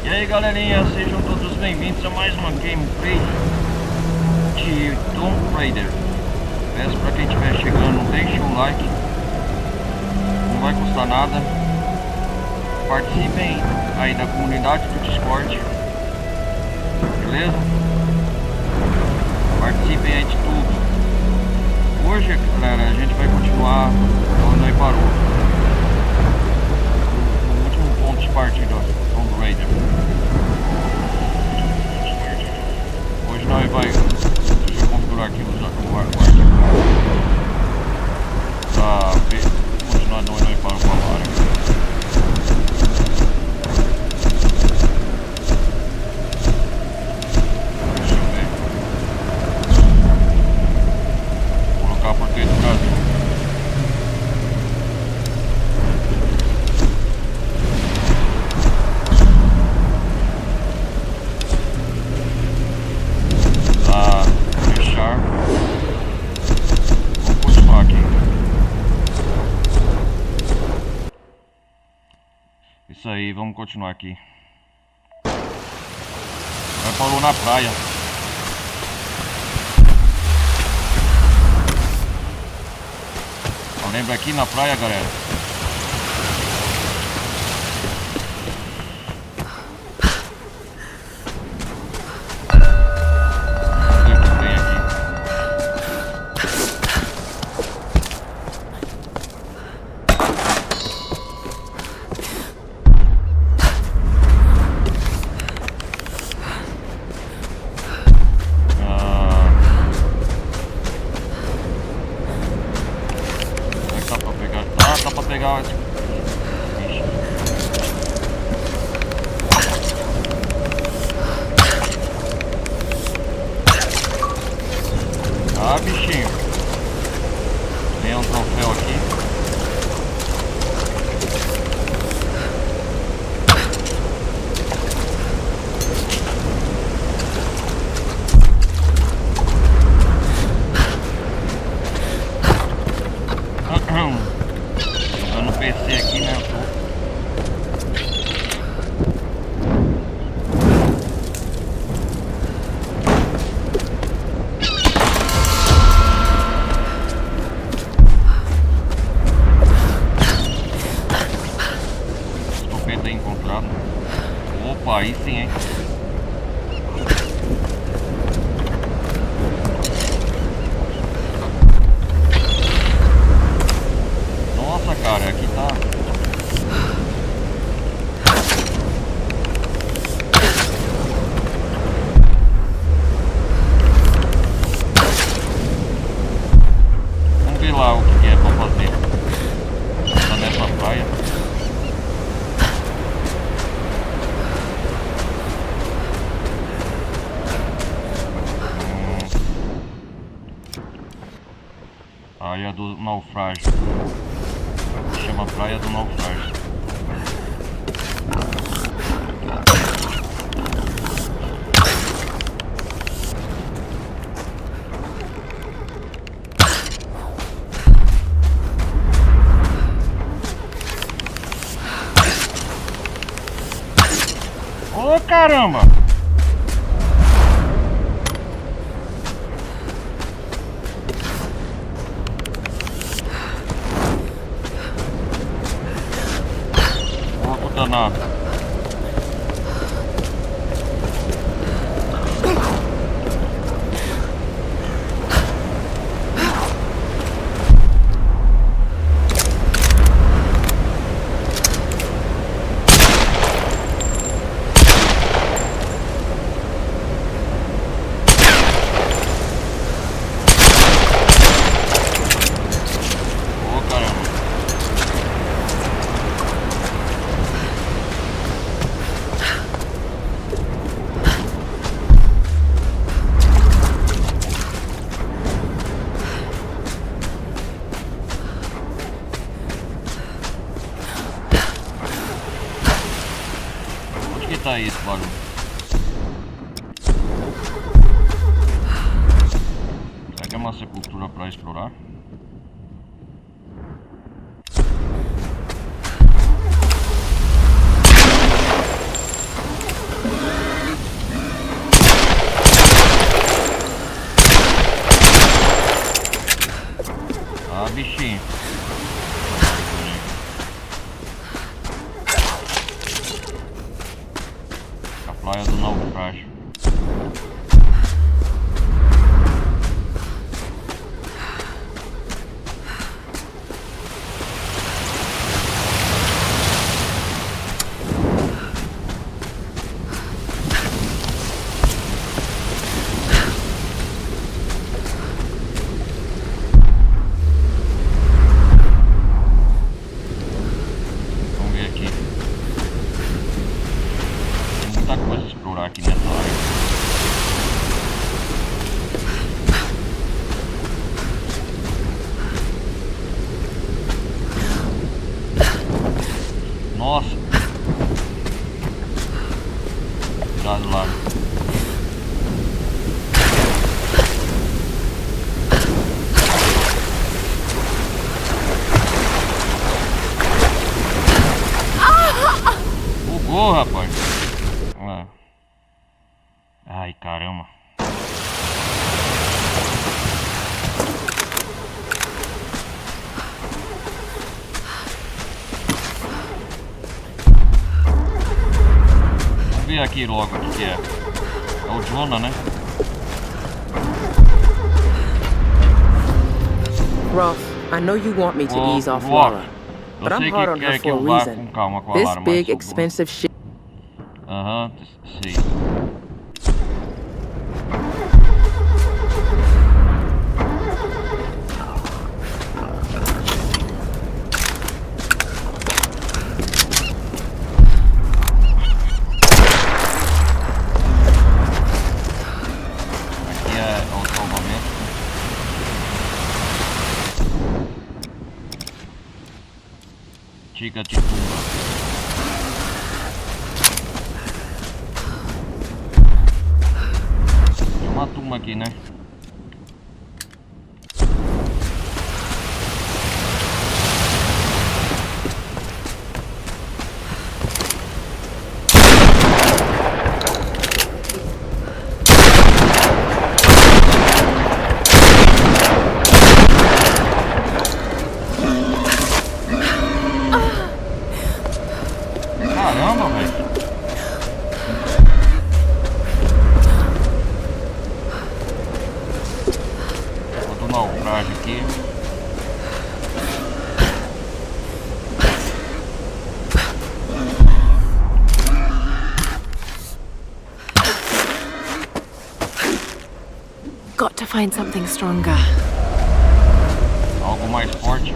E aí galerinha, sejam todos bem-vindos a mais uma gameplay de Tomb Raider. Peço pra quem estiver chegando, deixe o like, não vai custar nada. Participem aí da comunidade do Discord, beleza? Participem aí de tudo. Hoje, galera, a gente vai continuar onde nós parou, no último ponto de partida do Tomb Raider. Hoje nós vai, deixa eu configurar aqui o barco pra ver, continuar de onde nós parou com a Lara. Português do Brasil. Deixar. Vamos continuar aqui. Isso aí, vamos continuar aqui. Vai falou na praia. Lembra aqui na praia, galera? Vamos ver o que tem aqui. Dá pra pegar esse bicho. Ah, bichinho. Tem um troféu aqui. PC aqui, né? Escopeta encontrado. Opa, aí sim, hein? Nossa, cara, aqui tá. Vamos ver lá o que é pra fazer. Tá nessa praia. Praia do Naufragio. Chama Praia do Naufragio. Ô caramba! Danado. Tá esse barulho. Será que é uma sepultura para explorar? Praia do Naufragio. Aqui nessa área. Nossa! Cuidado lá. Bugou, rapaz. Ai, caramba. Vamos ver aqui logo o que é. É o Jonah, né? Rolf, I know you want me to ease off Lara, but I'm hard on her for a reason. This big, expensive shit. Aham, sei. Diga de tumba. Tem uma tumba aqui, né? Caramba, velho. Vou do naufrágio aqui. Got to find something stronger. Algo mais forte.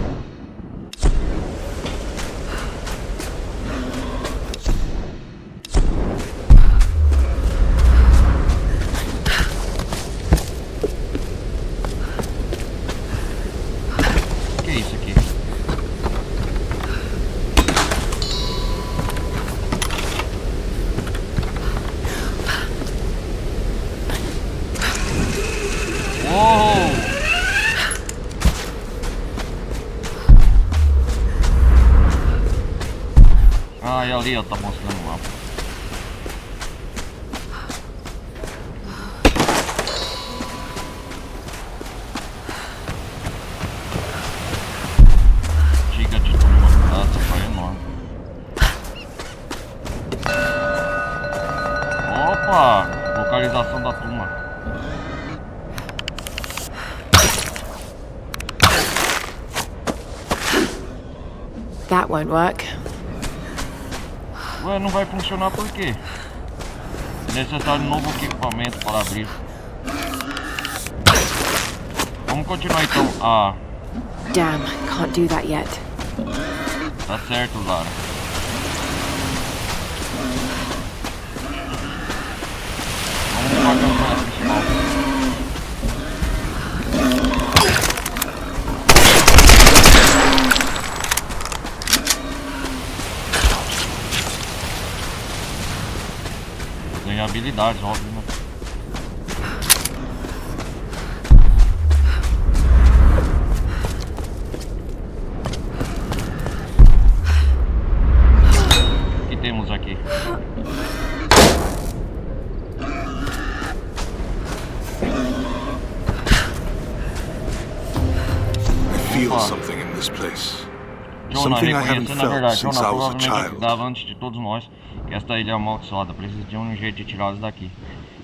Ah, e ali ó, tá mostrando o mapa. Giga de turma, essa foi enorme. Opa! Localização da turma. That won't work. Ué, não vai funcionar por quê? É necessário um novo equipamento para abrir. Vamos continuar então. Ah. Damn, can't do that yet. Tá certo, Lara. Vamos para a campanha principal. Ganhar habilidades, óbvio, né? O que temos aqui? I feel something in this place. Jonah, reconhecendo a verdade. Jonah provavelmente ajudava antes de todos nós. que esta ilha é amaldiçoada. Preciso de um jeito de tirá-los daqui.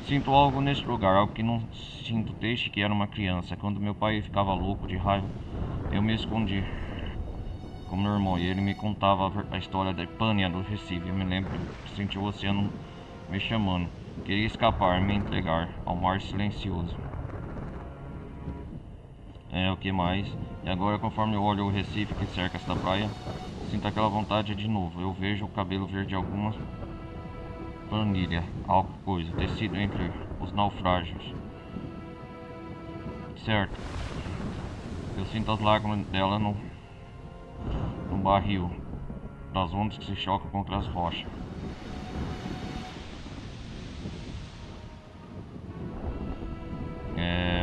Sinto algo neste lugar, algo que não sinto desde que era uma criança. Quando meu pai ficava louco de raiva, eu me escondi com meu irmão e ele me contava a história da Praia do Recife. Eu me lembro de sentir o oceano me chamando. Queria escapar, me entregar ao mar silencioso. O que mais? E agora, conforme eu olho o Recife que cerca esta praia, sinto aquela vontade de novo. Eu vejo o cabelo verde de alguma planilha, algo coisa, tecido entre os naufrágios. Certo. Eu sinto as lágrimas dela no barril das ondas que se chocam contra as rochas.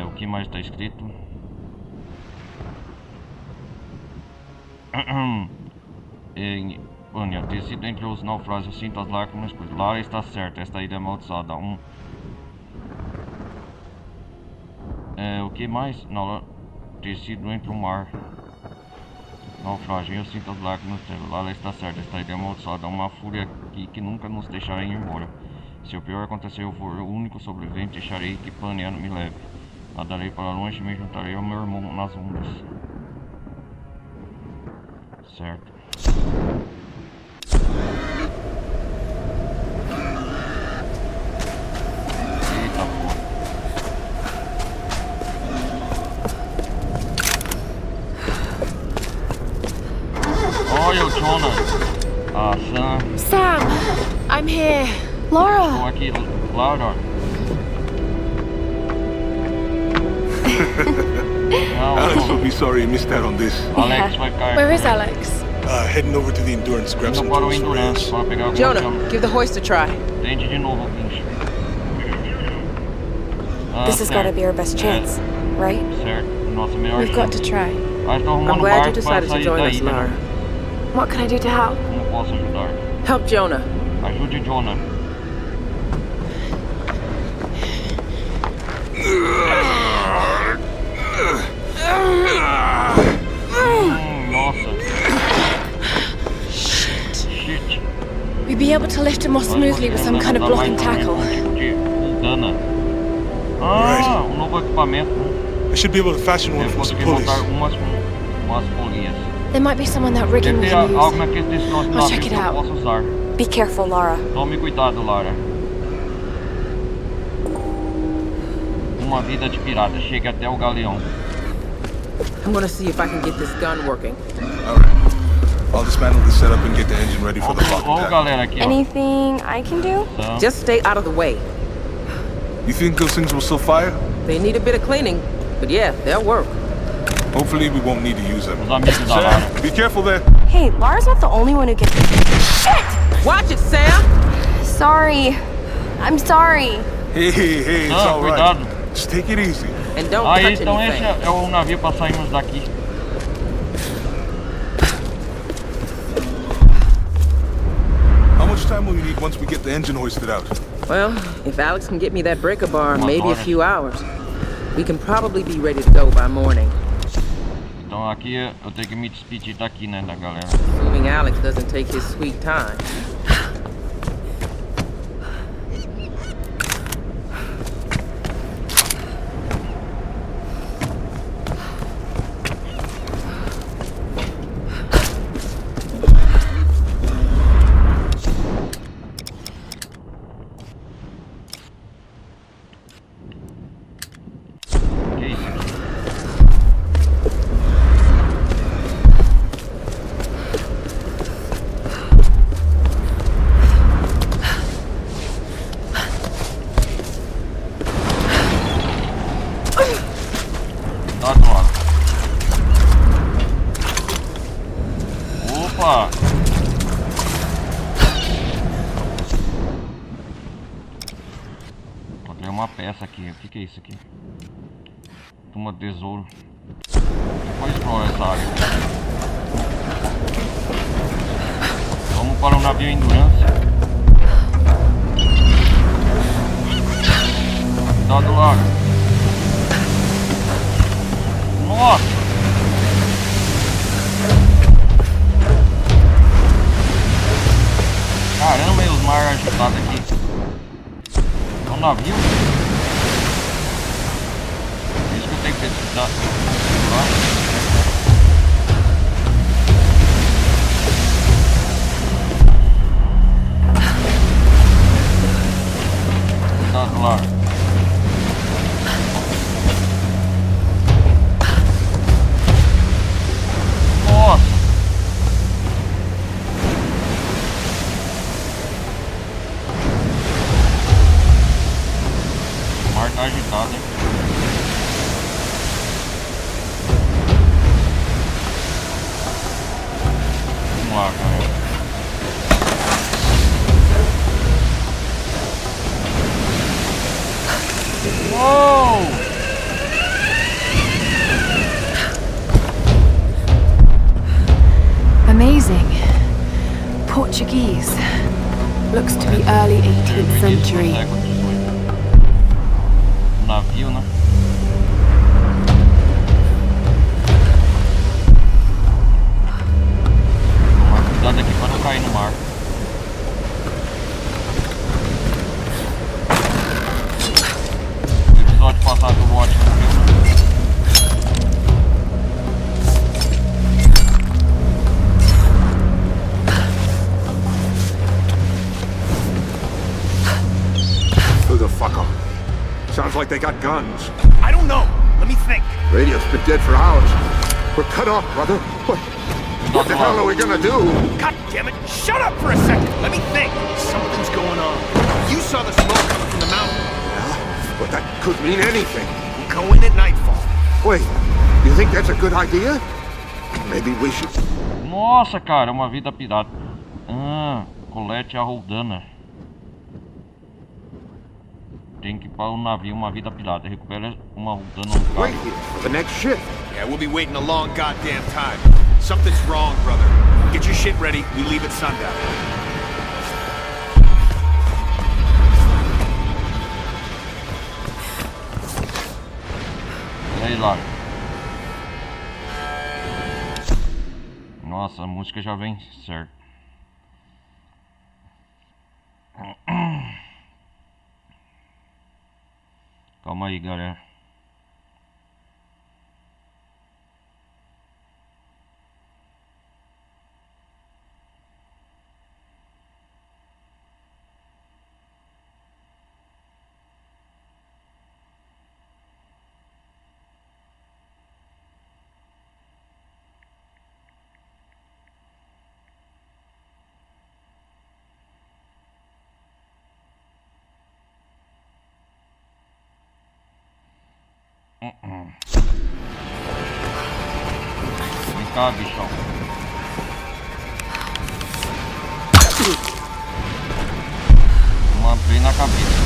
O que mais está escrito? Tecido entre os naufrágios, sinto as lágrimas. Lara está certa, esta ilha é amaldiçoada. O que mais? Não, tecido entre o mar. Naufragio, eu sinto as lágrimas dela. Lara está certa, esta ilha é amaldiçoada. Uma fúria que nunca nos deixará ir embora. Se o pior acontecer, eu for o único sobrevivente, deixarei que Praia me leve. Nadarei para longe e me juntarei ao meu irmão nas ondas. Certo. Eita porra. Olha o Jonah. Sam, I'm here. Lara. Estou aqui, Lara. Alex will be sorry he missed out on this. Alex vai cair. Where is Alex? Heading over to the Endurance, grab some Para o tools for Endurance, Reyes. para pegar o Jonah, give the hoist a try. Tente de novo, bicho. This has got to be our best chance, right? Certo, nossa melhor We've got chance. to try. Mas tô I'm arrumando glad you barco para decided to sair join da us, ilha. Lara. What can I do to help? Como posso ajudar? Help Jonah. Ajude Jonah. Nossa. Shit. We'd be able to lift him more smoothly with some kind of blocking tackle. Ah, um novo equipamento. I should be able to fashion one Eu from some consegui pulleys. montar umas polias. There might be some on that rigging we Tem can algo use. naquele desse nosso I'll navio check que it eu out. posso usar. Be careful, Lara. Tome cuidado, Lara. Uma vida de pirata. Chega até o galeão. I'm gonna see if I can get this gun working. Alright. I'll dismantle this setup and get the engine ready for the lock Ó, and tackle. galera aqui, ó. Anything I can do? Tá. Just stay out of the way. You think those things will still fire? They need a bit of cleaning, but yeah, they'll work. Hopefully we won't need to use them. Os amigos da Lara. Be careful there. Hey, Lara's not the only one who gets... Shit! Watch it, Sam! Sorry. I'm sorry. Hey, it's Ah, alright. cuidado. Just take it easy. And don't Aí, touch então esse anything. é o navio para sairmos daqui. How much time will you need once we get the engine hoisted out? Well, if Alex can get me that breaker bar, Uma maybe a hora. few hours. We can probably be ready to go by morning. Então aqui eu tenho que me despedir daqui, né, da galera. Assuming Alex doesn't take his sweet time. Que isso aqui? Tá do lado. Opa! Encontrei uma peça aqui. O que é isso aqui? Uma tesouro. Depois explora essa área. Vamos para o navio Endurance. Cuidado, Lara. Nossa! Caramba, e os mar agitada aqui. É um navio? Isso que eu tenho que pesquisar. Cuidado, Lara. Nossa! O mar tá agitado, hein? Vamos lá, cara. Uou! Amazing. Portuguese. Looks to be early 18th century. Navio, né? Tomar cuidado aqui para não cair no mar. O episódio passado o bote morreu. Who the fuck are? Sounds like they got guns. I don't know. Let me think. Radio's been dead for hours. We're cut off, brother. What the hell are we gonna do? God damn it. Shut up for a second. Let me think. Something's going on. You saw the smoke coming from the mountain. Yeah, but that could mean anything. We'll go in at nightfall. Wait, you think that's a good idea? Maybe we should... Nossa, cara, uma vida pirata. Colete a Roldana. Tem que ir para o navio, uma vida pirata. Recupera uma Roldana no Wait carro. here for the next ship. Yeah, we'll be waiting a long goddamn time. Something's wrong, brother. Get your shit ready. We leave at sundown. E aí, Lara? Nossa, a música já vem certo. Calma aí, galera. Vem cá, bichão. Uma play na cabeça.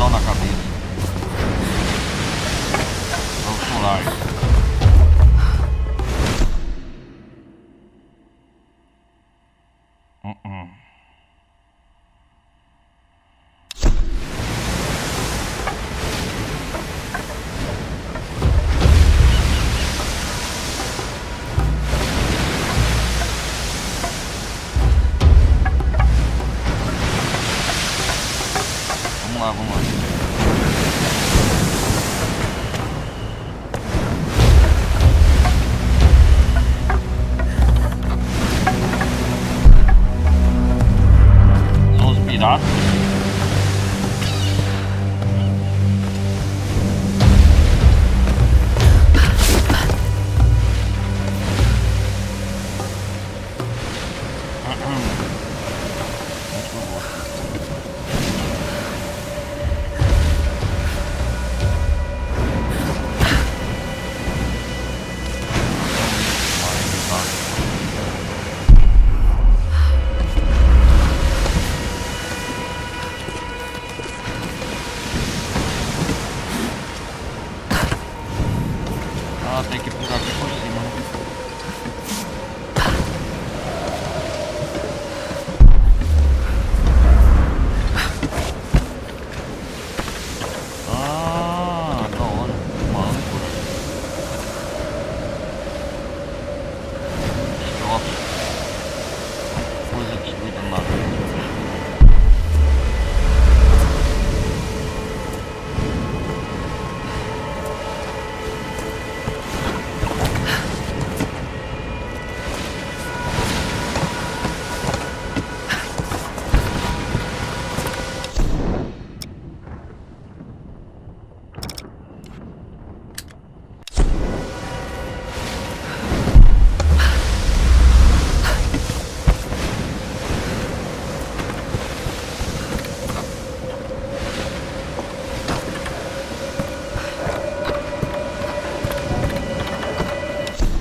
Na cabeça. Vamos pular. por aqui por cima, né? Ah, da hora. Uma âncora. Destroço. Coisa destruída no navio.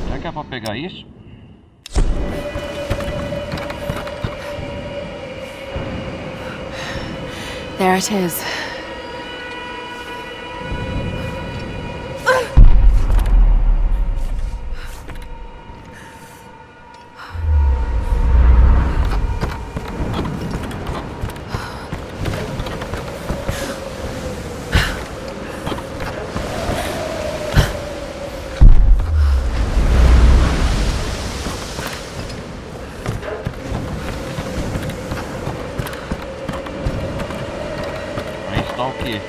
Será que é pra pegar isso? There it is. Aí está o quê?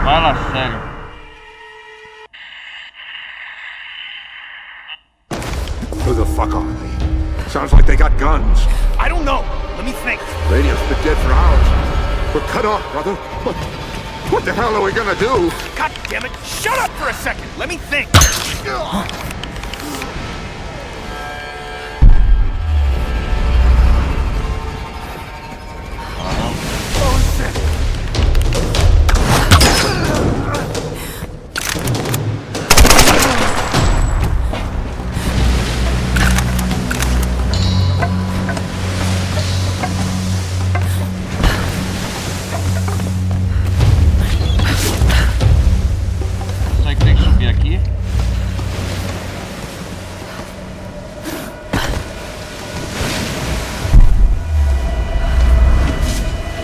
Fala sério. Who the fuck are they? Sounds like they got guns. I don't know. Let me think. Radio's been dead for hours. We're cut off, brother. What the hell are we gonna do? God damn it! Shut up for a second. Let me think. Será que tem que subir aqui?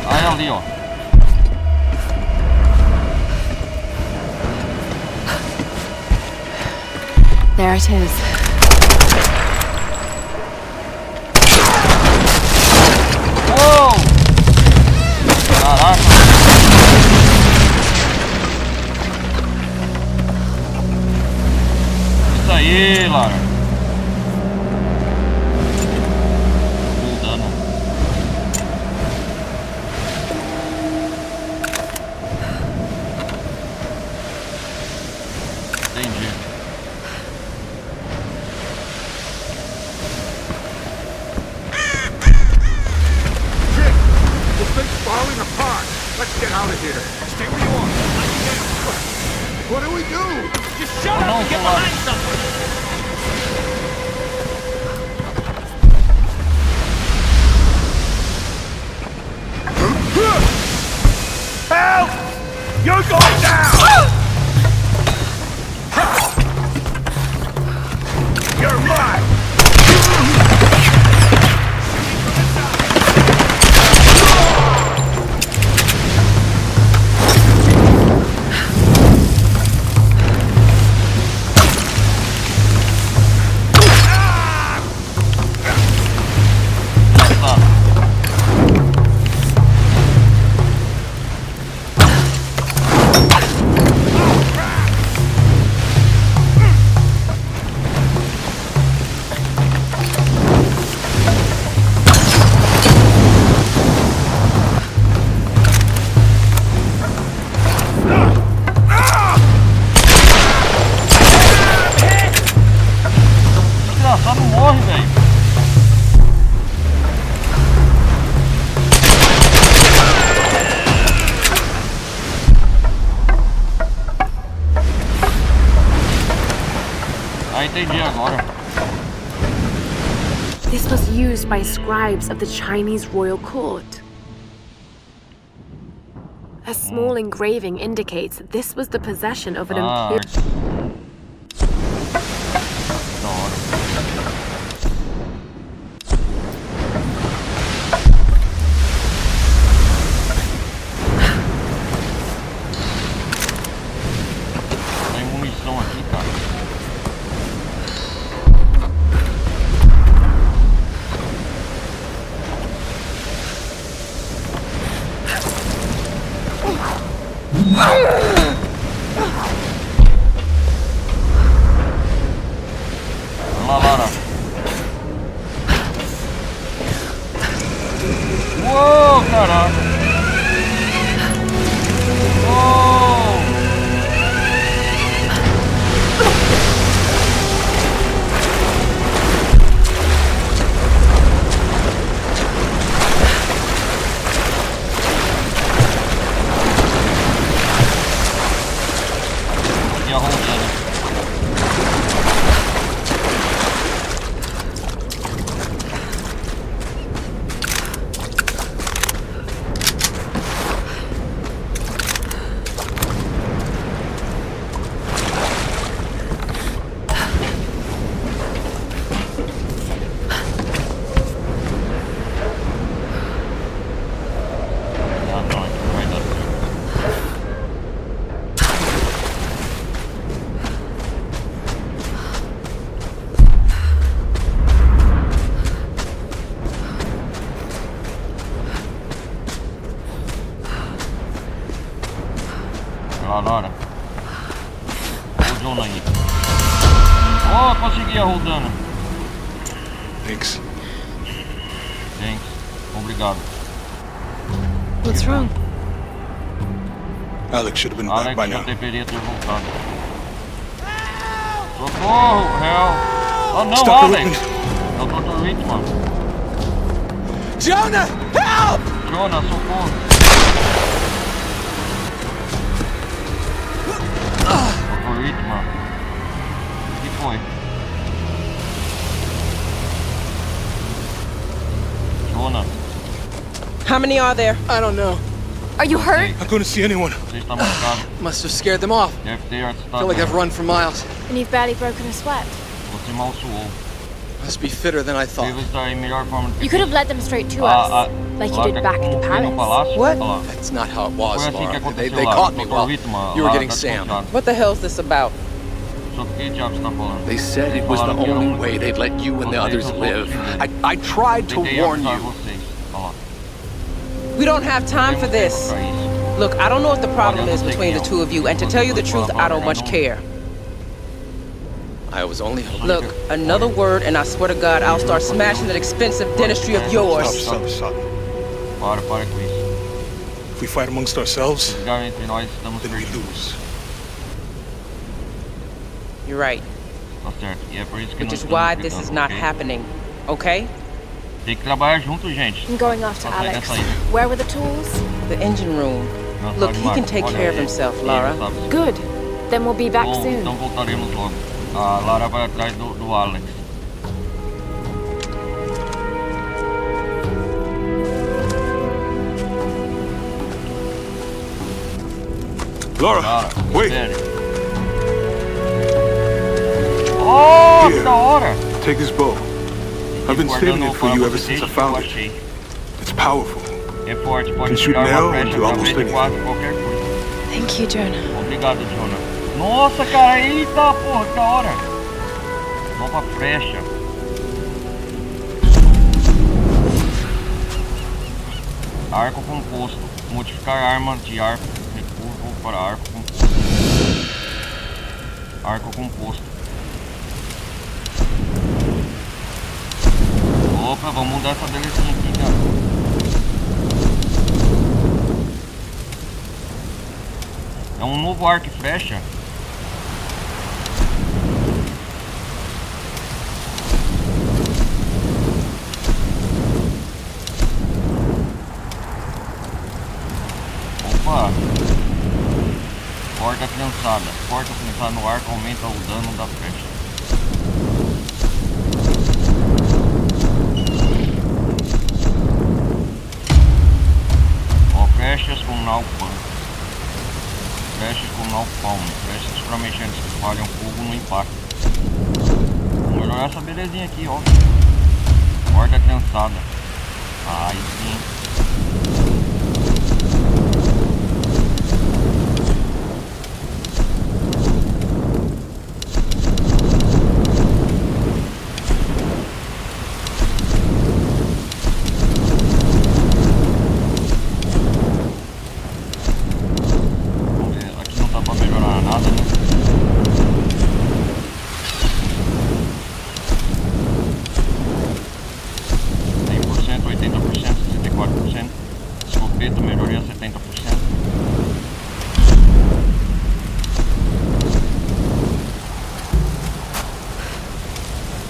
Ah, é ali, ó. There it is. Uou! Caraca! Isso aí, Lara. Full dano. Entendi. Shit! This thing's falling apart. Let's get out of here. Stay where you are. Let me down. What do we do? Just shut up and get behind something. Help! You're going down! You're mine! entendi agora. This was used by scribes of the Chinese royal court. A small engraving indicates that this was the possession of an imperial... Da hora. Tem munição aqui, cara. Vamos lá, Lara. Uou, caraca. Uou. E a rodando. Ah, não, aqui não vai dar certo. Vai lá, Lara. Olha o John aí. Oh, consegui a rodando. Thanks. Thanks. Obrigado. What's wrong? Alex should have been back Alex by já now. deveria ter voltado. Socorro, help! Oh não, Stop the Alex! É o Dr. Whitman. Jonah, help! Jonah, socorro! Dr. Whitman. O que foi? Jonah, How many are there? I don't know. Are you hurt? I couldn't see anyone. você está machucado. Must have scared them off. Deve ter I assustado. feel like I've run for miles. And you've barely broken a sweat. Você mal suou. Must be fitter than I thought. Deve estar em melhor forma do que You could have led them straight to Ah, us, like you did back at the no palace. palácio. What? Olha lá. That's not how it was, Foi assim que Laura. aconteceu They lá. caught me Dr. while Whitman, you were Lara getting tá Sam. desconfiado. What the hell's this about? Sobre o que diabo você tá falando? They said it was the only way they'd let you and the others live. I tried to Tentei warn avisar you. vocês. Olha lá. We don't have time for this. Pra isso. Look, I don't know what the problem is between the two of you, and to tell you the truth, I don't much care. I was only hoping. Look, another word, and I swear to God, I'll start smashing that expensive dentistry of yours. Stop. Para com isso. If we fight amongst ourselves, Brigar entre nós estamos then we perdidos. lose. You're right, Tá certo. E é por isso que which nós is estamos why this is brigando, not ok? happening, okay? Tem que trabalhar junto, gente. I'm going after Tá saindo Alex. dessa ilha. Where were the tools? The engine room. Não, Look, sabe, he Marco? can take Olha care of aí. himself, Ele Lara. sabe. Good. Then we'll be back Bom, soon. então voltaremos logo. A Lara vai atrás do Alex. Laura, Lara, wait. sério. Oh, que Here. da hora! Take this bow. I've been saving it for you ever since I found it. Achei. It's powerful. É forte, pode Can shoot tirar now uma and flecha do almost através de anything. quase qualquer coisa. Thank you, Jonah. Obrigado, Jonah. Nossa, cara, eita, porra, que da hora. Nova flecha. Arco composto. Modificar arma de arco recurvo para arco composto. Arco composto. Opa, vamos mudar essa belezinha aqui, cara. É um novo arco e flecha. Opa! Porta trançada. Porta trançada no arco aumenta o dano da flecha. Flechas com naufragio. Flechas com naufragio. Flechas para mexer que espalham fogo no impacto. Vamos melhorar essa belezinha aqui, ó. Corda trançada. Aí sim.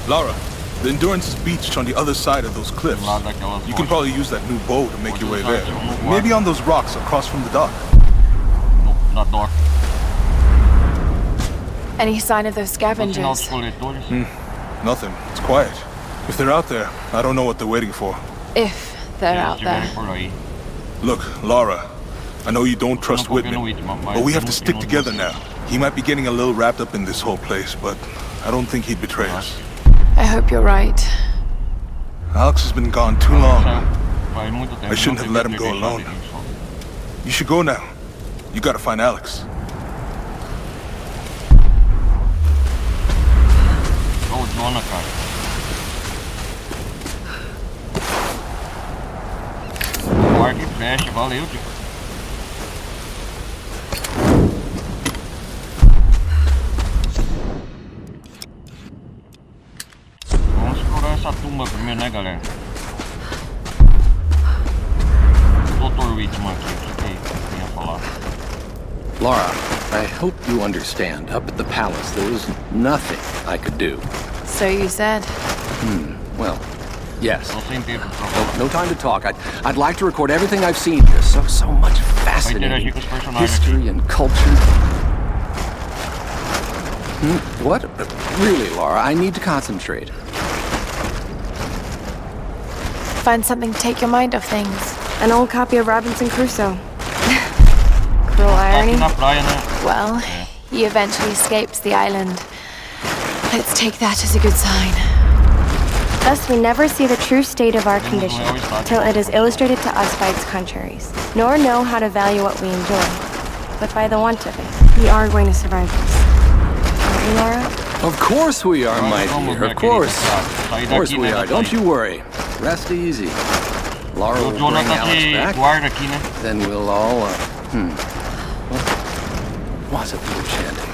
Lara, the Endurance is beached on the other side of those cliffs. You can probably use that new bow to make your way there. Maybe on those rocks across from the dock. Nope, not dock. Any sign of those scavengers? Nothing. It's quiet. If they're out there, I don't know what they're waiting for. If they're out there. Look, Lara, I know you don't trust Whitman, but we have to stick together now. He might be getting a little wrapped up in this whole place, but I don't think he'd betray us. I hope you're right. Alex has been gone too long. I shouldn't have let him go alone. You should go now. You gotta find Alex. Oh, Dona, cara. Barco e fecha, valeu, tipo. Essa tumba primeiro, né, galera? Dr. Whitman aqui, o que tem a falar? Lara, I hope you understand. Up at the palace, there was nothing I could do. So you said? Well, yes. No time to talk. I'd like to record everything I've seen here. So much fascinating history and culture. What? Really, Lara, I need to concentrate. Find something to take your mind off things. An old copy of Robinson Crusoe. Cruel irony. Well, he eventually escapes the island. Let's take that as a good sign. Thus, we never see the true state of our condition till it is illustrated to us by its contraries, nor know how to value what we enjoy, but by the want of it. We are going to survive this. Aren't we, Lara? Of course we are, my dear. Of course. Of course we are. Don't you worry. Rest easy. Lara will bring Alex back. Then we'll all, What was it you were chanting?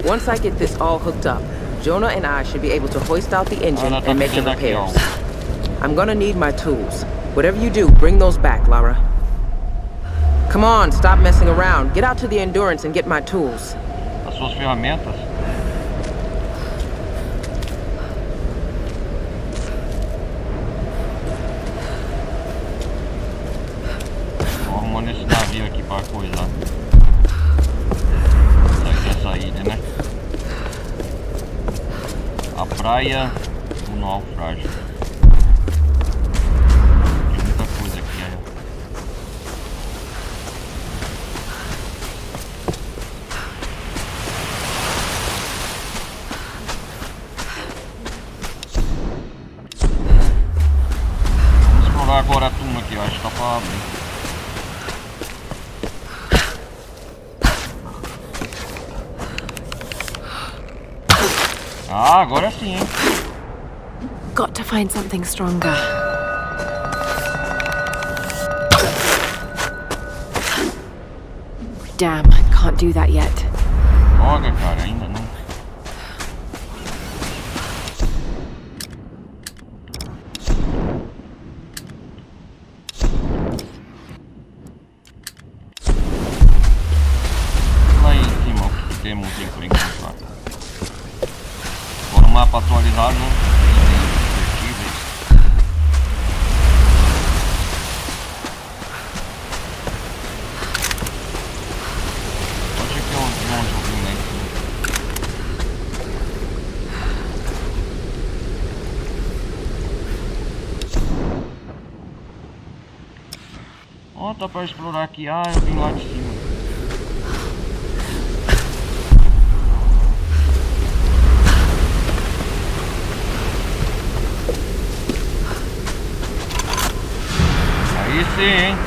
Once I get this all hooked up, Jonah and I should be able to hoist out the engine and make the repairs. I'm gonna need my tools. Whatever you do, bring those back, Lara. Come on, stop messing around. Get out to the Endurance and get my tools. As suas ferramentas. Tô arrumando esse navio aqui para coisar. Sair dessa ilha, né? A praia do Naufragio. Tem muita coisa aqui, aí. Vamos explorar agora a tumba aqui, eu acho que tá pra abrir. Ah, agora sim, hein? Got to find something stronger. Damn, can't do that yet. Droga, cara, ainda não. Lá em cima, o que temos aqui por encontrar? Agora o mapa atualizado. Tá pra explorar aqui. Ah, eu vim lá de cima. Aí sim, hein?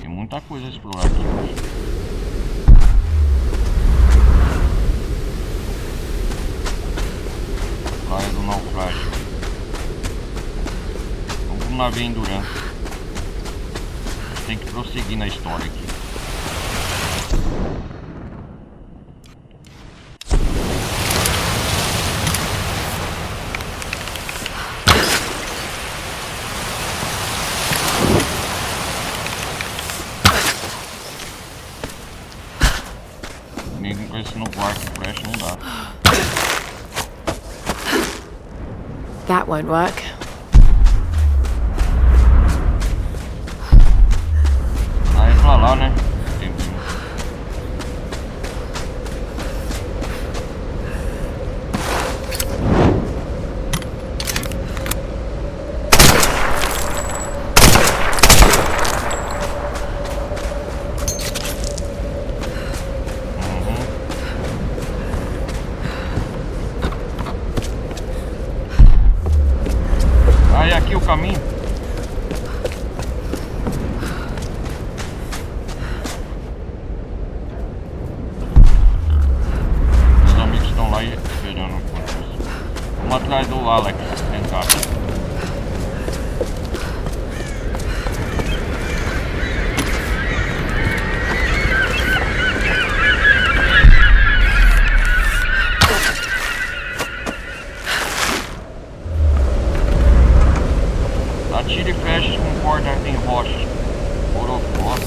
Muita coisa a explorar aqui hoje. Praia do Naufragio. Vamos pro navio endurance. Tem que prosseguir na história aqui. No barco, crash não dá. That won't work. Aí pra lá, né? Aqui o caminho. Os amigos estão lá esperando. Vamos atrás do Alex, tentar. Atire flechas com corda em rochas. Orofós.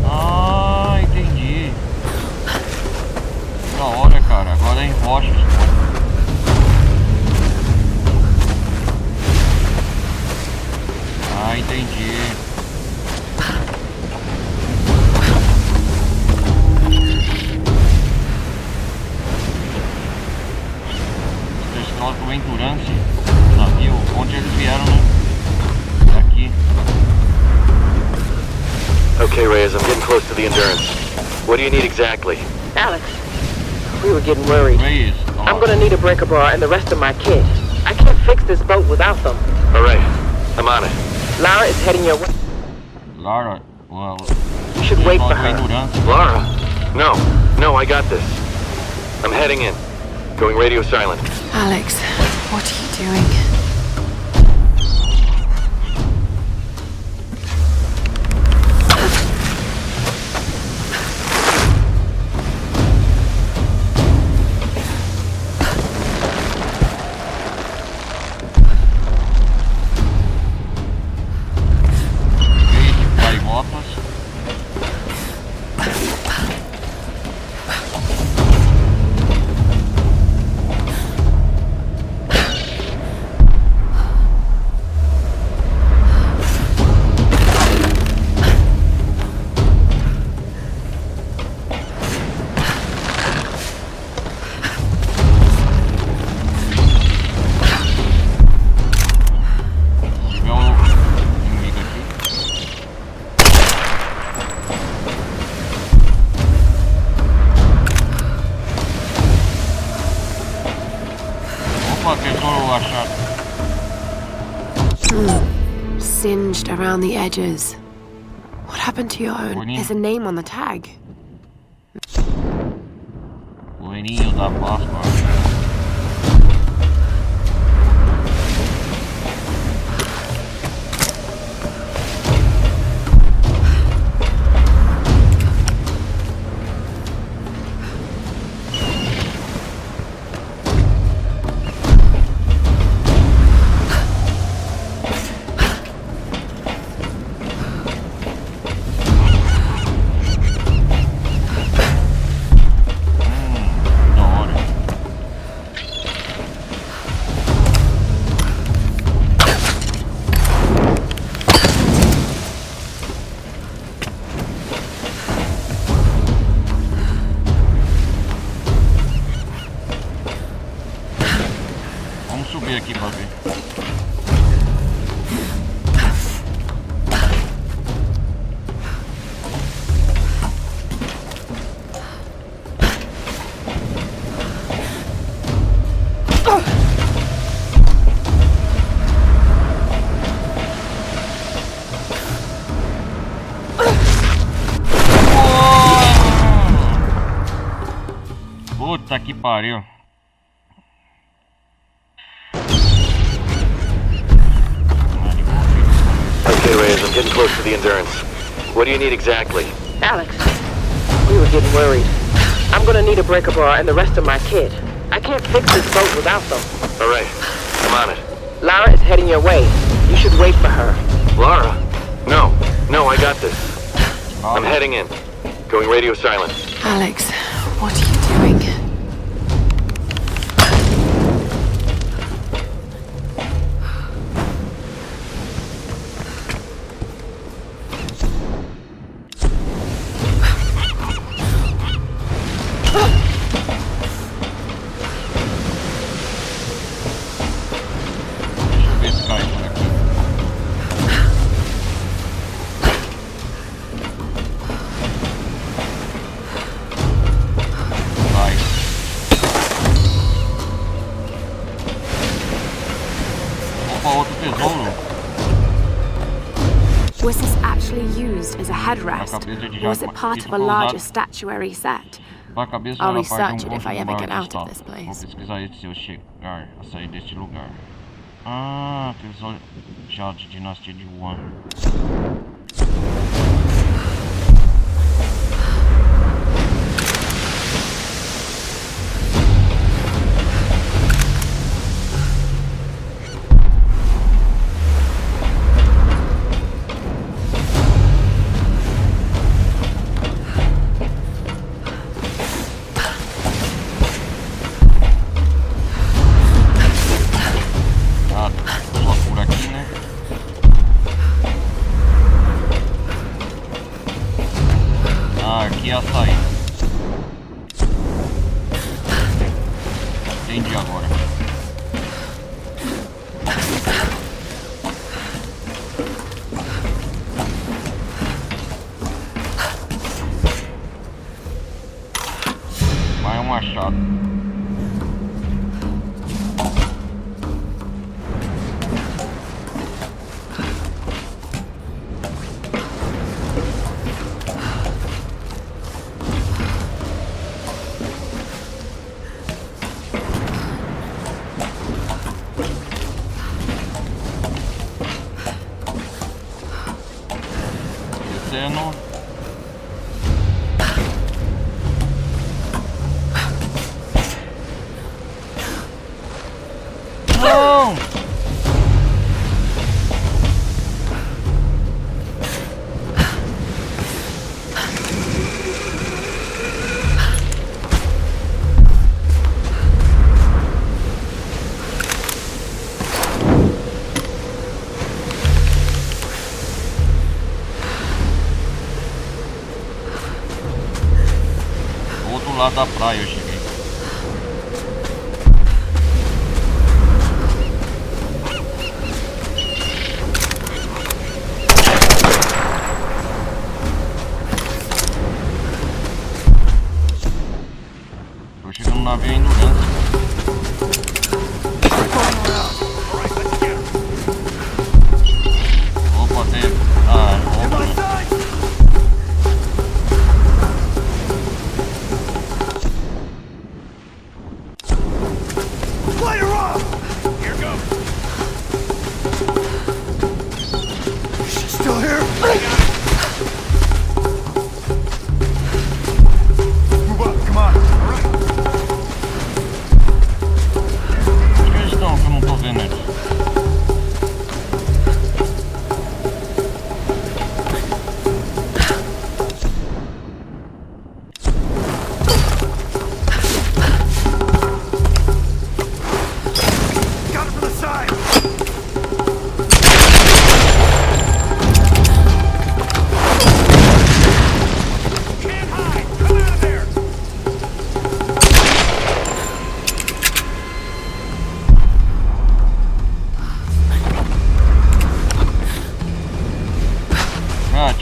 Ah, entendi. Da hora, cara. Agora é em rochas. Ah, entendi. Pessoal do Endurance. Navio, onde eles vieram, né? Daqui. Okay, Reyes, I'm getting close to the Endurance. What do you need exactly? Alex, we were getting worried. Reyes, I'm gonna need a breaker bar and the rest of my kit. I can't fix this boat without them. All right, I'm on it. Lara is heading your way. Lara, well... You should wait for her. Lara? No, I got this. I'm heading in. Going radio silent. Alex, what are you doing? Singed around the edges. What happened to your own? There's a name on the tag. Coelhinho da Páscoa. subir aqui pra ver. Puta que pariu. Okay, Reyes, I'm getting close to the Endurance. What do you need exactly? Alex, we were getting worried. I'm gonna need a breaker bar and the rest of my kit. I can't fix this boat without them. All right, I'm on it. Lara is heading your way. You should wait for her. Lara? No, I got this. I'm heading in. Going radio silent. Alex, what are you doing? Was this actually used as a headrest, or was it part of a larger statuary set? I'll research it if I ever get out of this place. Vou pesquisar isso se eu chegar a sair deste lugar. Ah, aqueles já de dinastia de Yuan. Aqui é a saída. Entendi agora. Vai um machado. Descendo. Não! Outro lado da praia eu cheguei. Tô chegando no navio Endurance. Opa, tem. Ah, opa, né?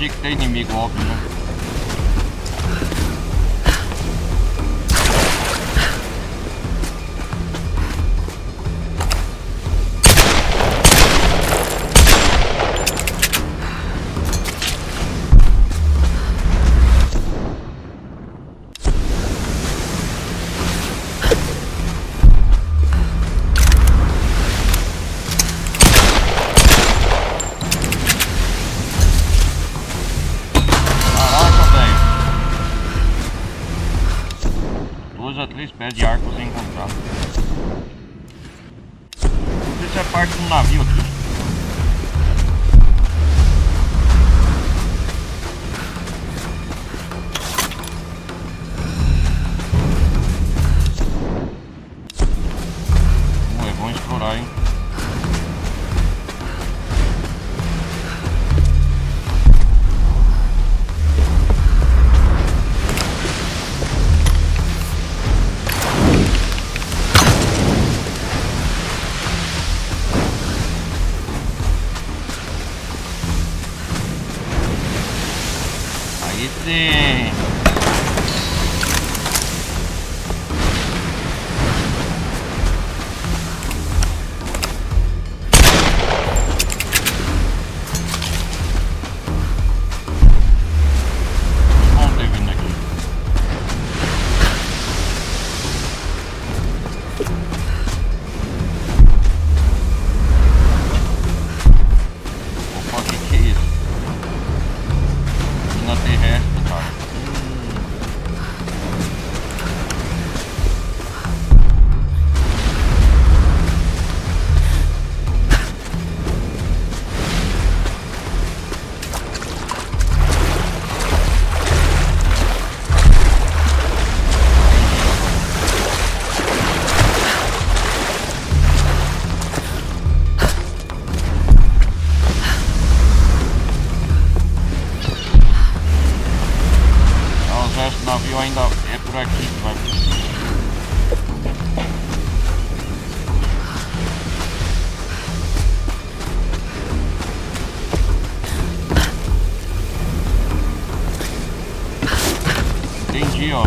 que tem inimigo, óbvio, né? De arcos encontrados. Não sei se é parte do navio aqui. Vamos explorar, hein? Sim. Vamos ter vindo aqui. Opa, que é isso? Na terrestre, cara. O navio ainda é por aqui que vai. Entendi, ó.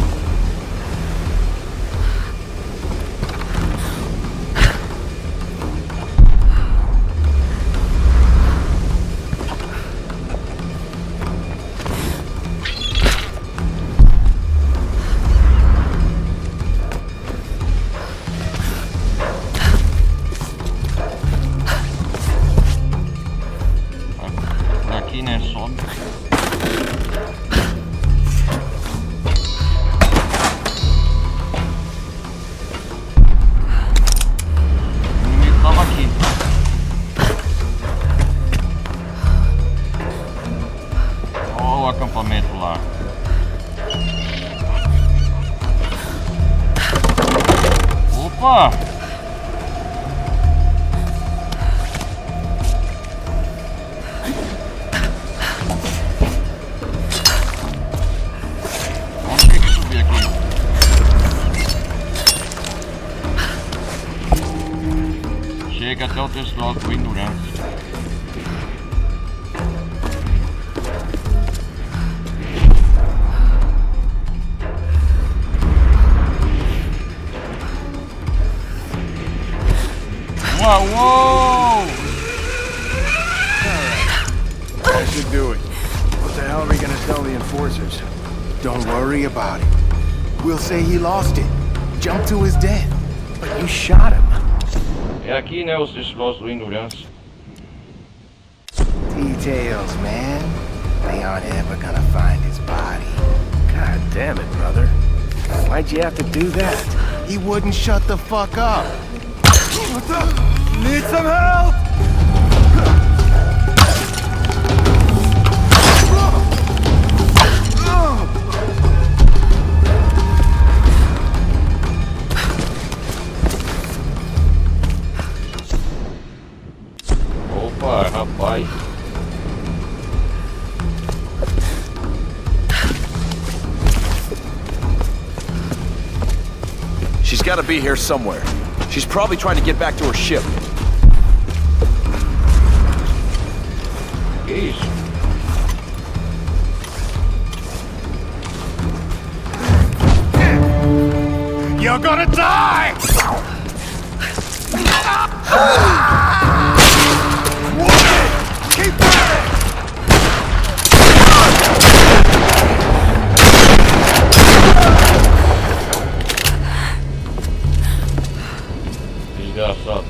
Aqui, né? Sobe. O inimigo tava aqui. Olha o acampamento lá. Opa! Chega até o terceiro do Endurance. Uau, uau! That should do it. What the hell are we gonna tell the enforcers? Don't worry about it. We'll say he lost it. Jumped to his death. But you shot him. É aqui, né, os destroços do Endurance. Details, man. They aren't ever gonna find his body. God damn it, brother. Why'd you have to do that? He wouldn't shut the fuck up. What the? Need some help? Opa, rapaz. She's got to be here somewhere. She's probably trying to get back to her ship. Que isso? You're gonna die! Keep burning! Desgraçado.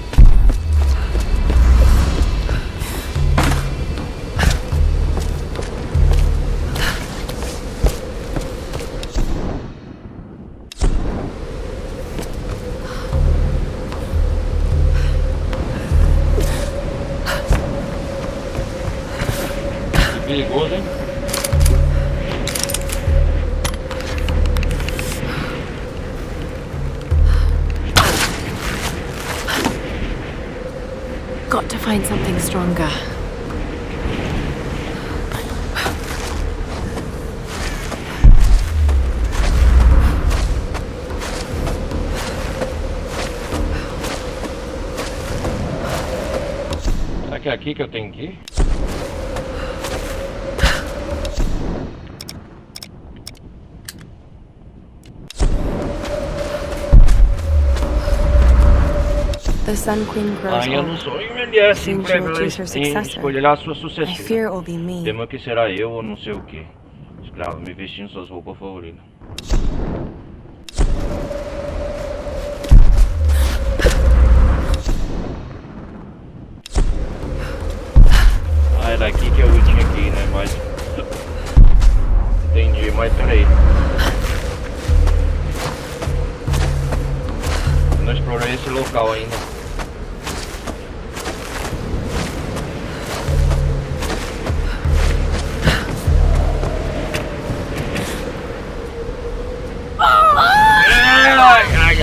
Perigoso, hein? Got to find something stronger. Será que é aqui que eu tenho que ir? The Sun Queen grows Ainda old. no sonho ele é assim, Soon she will choose her successor. escolherá a sua I fear sucessora. it will be me. Temo que será eu ou não sei o que. Escravo me vestindo suas roupas favoritas. Ah, era aqui que eu tinha que ir, né? Mas... Entendi, mas peraí. Eu não explorei esse local ainda.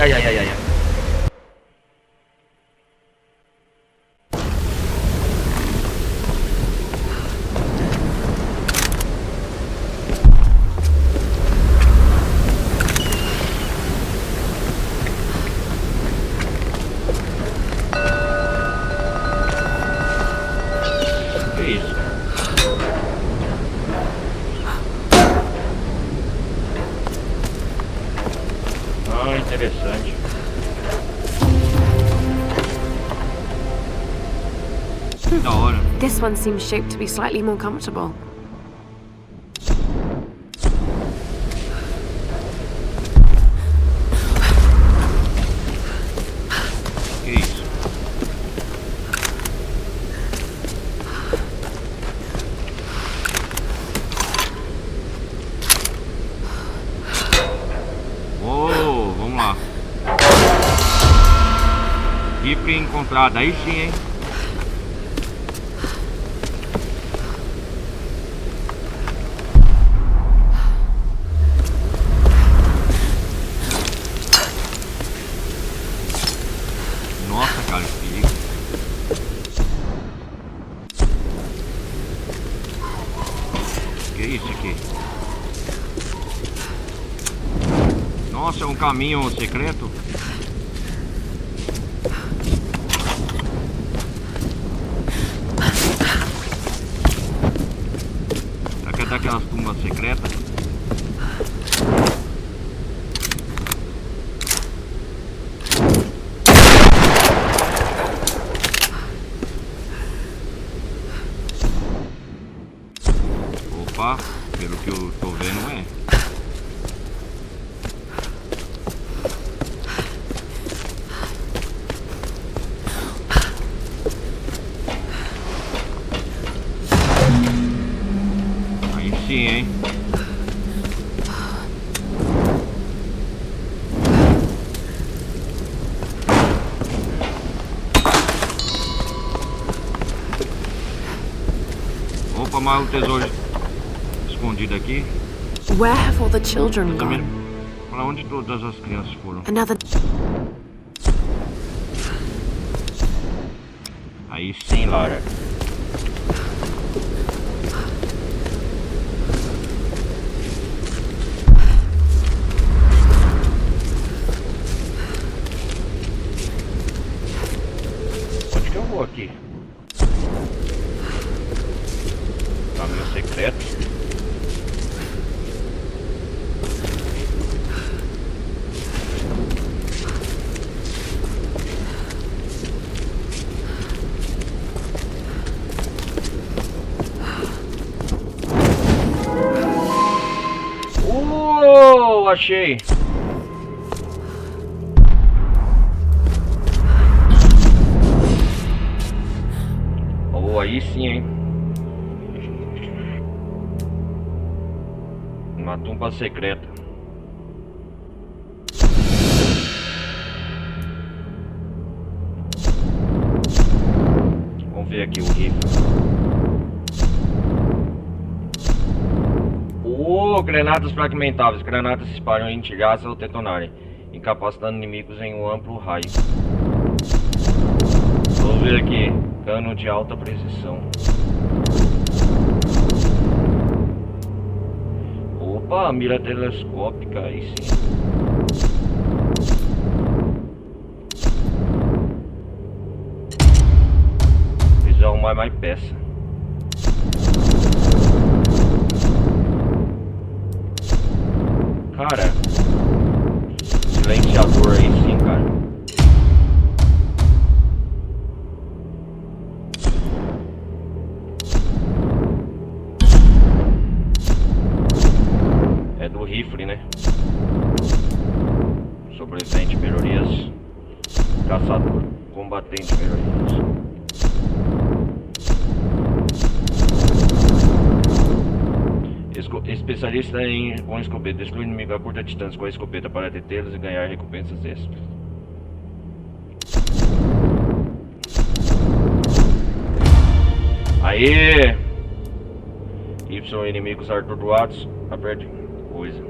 Ai, ai, ai, ai. Que isso? Ah, interessante. Da hora. This one seems shaped to be slightly more comfortable. Que isso? Oh, vamos lá. Rifle encontrada, aí sim, hein? Nossa, cara, que perigo. Que isso aqui? Nossa, é um caminho secreto. Será que é daquelas tumbas secretas? Opa, pelo que eu tô vendo é. Aí sim, hein? Opa, mais um tesouro escondido aqui. Where have all the children gone? Para onde todas as crianças foram? Another. Aí sim, Lara. Onde que eu vou aqui? Caminho secreto. Oh, achei. Oh, aí sim, hein. Uma tumba secreta. Vamos ver aqui o rifle. Oh, granadas fragmentáveis. Granadas se espalham em tilhaços ou detonarem, incapacitando inimigos em um amplo raio. Vamos ver aqui. Cano de alta precisão. Opa, mira telescópica, aí sim. Preciso arrumar mais peça. Cara, silenciador aí sim, cara. É do rifle, né? Sobrevivente, melhorias. Caçador, combatente, melhorias. Especialista com escopeta. Destrui inimigo a curta distância com a escopeta para detê-los e ganhar recompensas extras. Aê! Y, inimigos atordoados. Aperte coisa.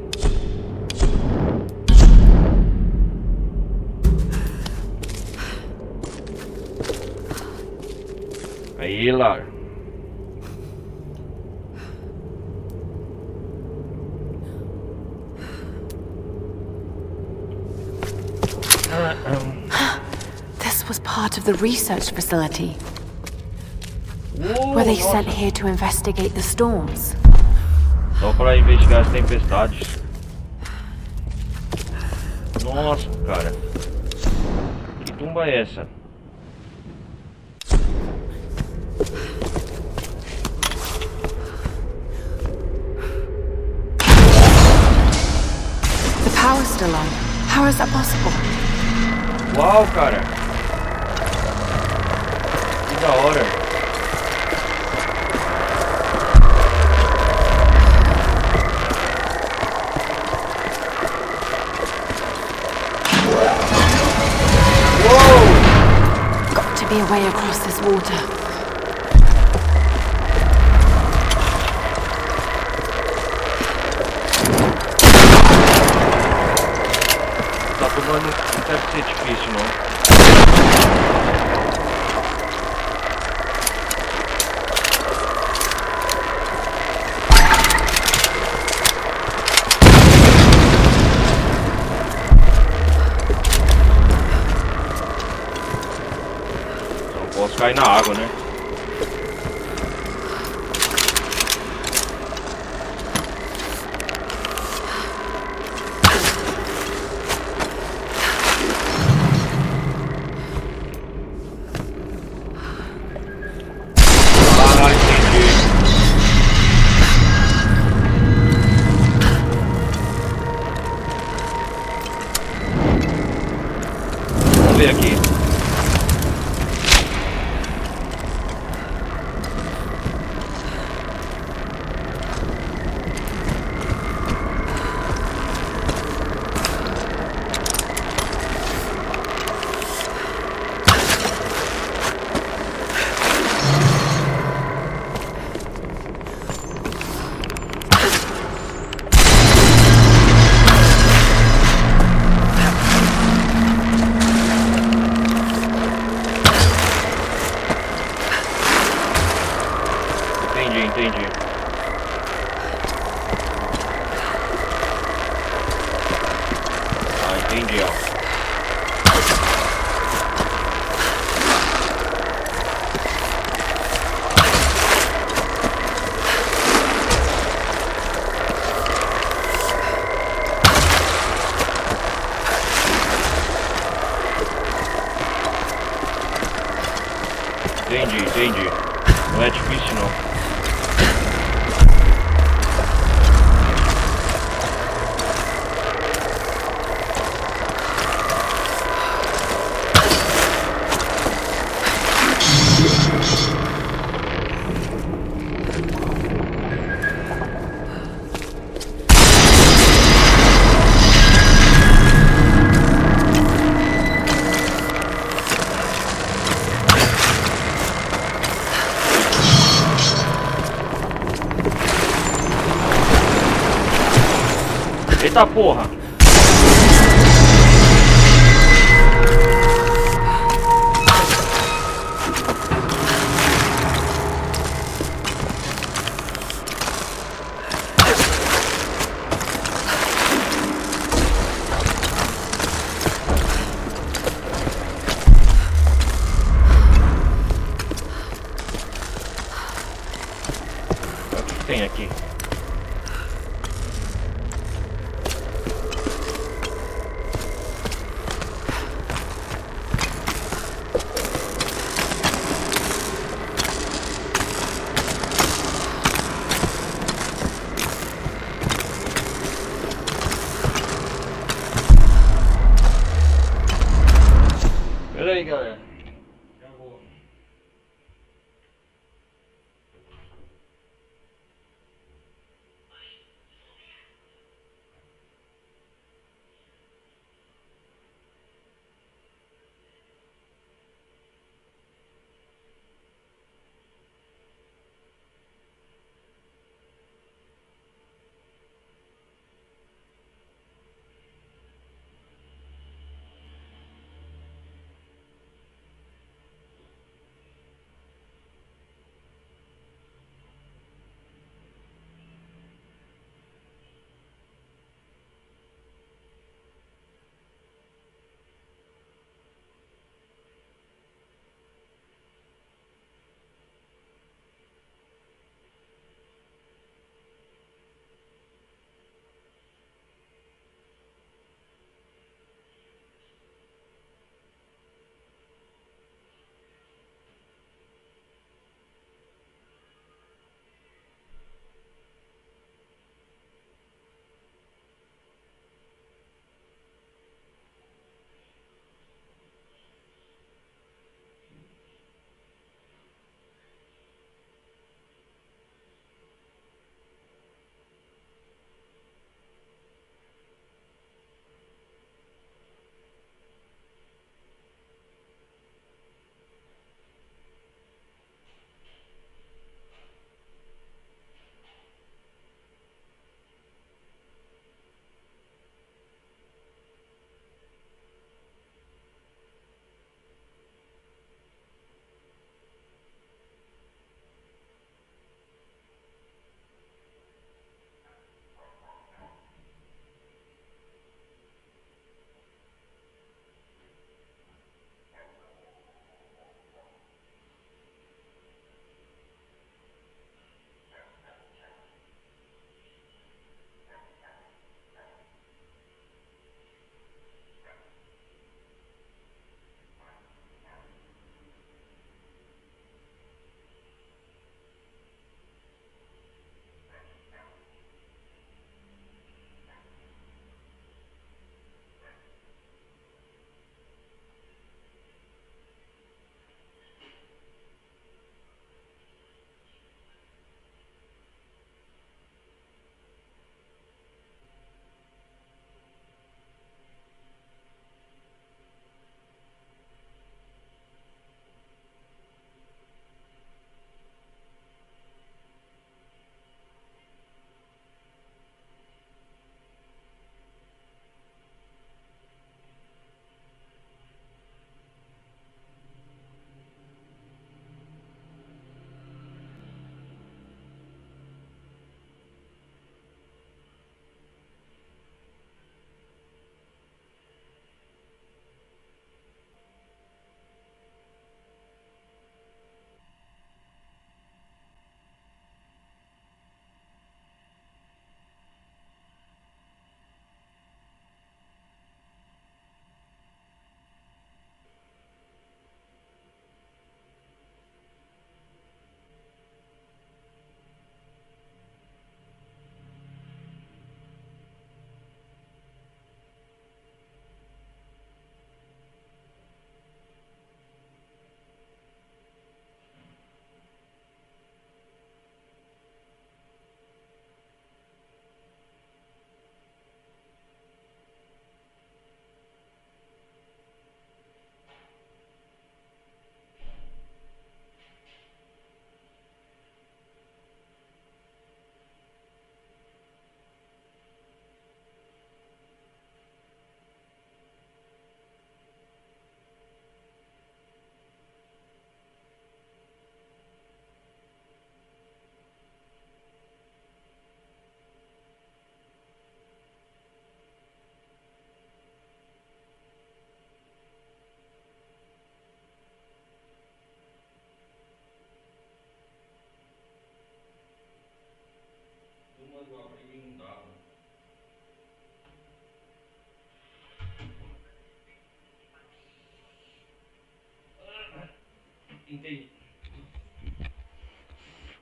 Aí, Lara. This was part of the research facility. Were they sent here to investigate the storms? Só para investigar as tempestades. Nossa, cara. Que tumba é essa? The power's still on. How is that possible? Uau, cara. Que da hora. Got to be a way across this water. Tá tomando, não deve ser difícil, não. Só não posso cair na água, né? Ver aqui. Entendi. Ah, entendi, ó. Entendi. Não é difícil, não. essa porra. O que tem aqui? Pera aí, galera. Já vou.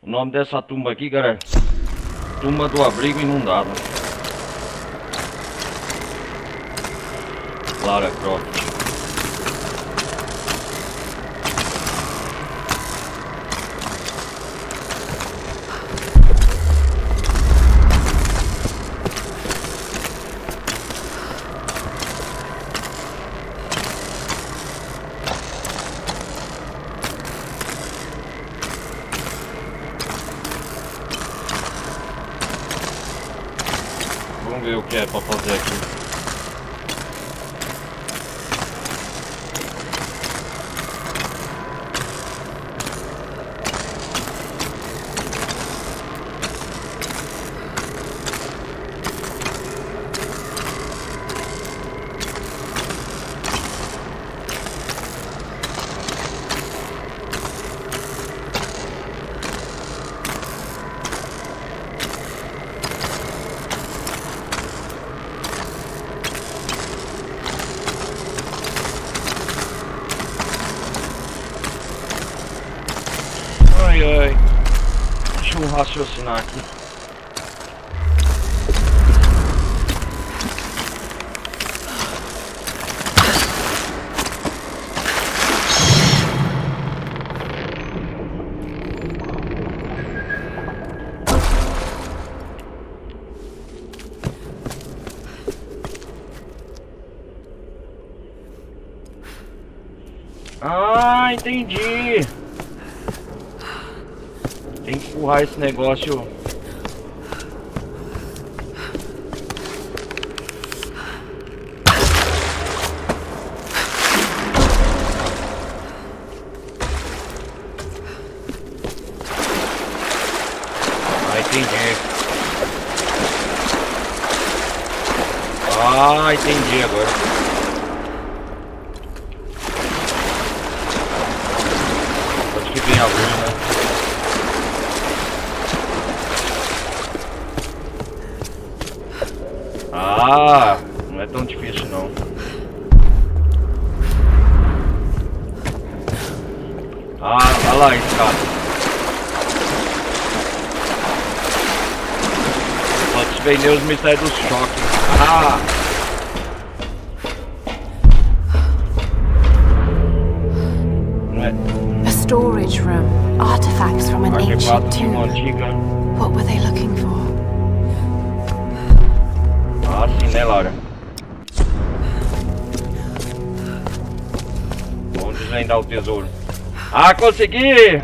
O nome dessa tumba aqui, galera, tumba do abrigo inundado. Lara Croft. Vamos ver o que é pra fazer aqui. Ai, deixa eu raciocinar aqui. Ah, entendi. Tem que empurrar esse negócio. Ah, entendi. Ah, entendi agora. Acho que vem a luz, né? Ah, não é tão difícil não. Ah, olha lá esse cara. Só desvendei os mistérios do choque. Ah! Não é? A storage room. Artifacts from an ancient tomb. Antiga. What were they looking for? Ah, sim, né, Lara? Vamos desvendar o tesouro. Ah, consegui!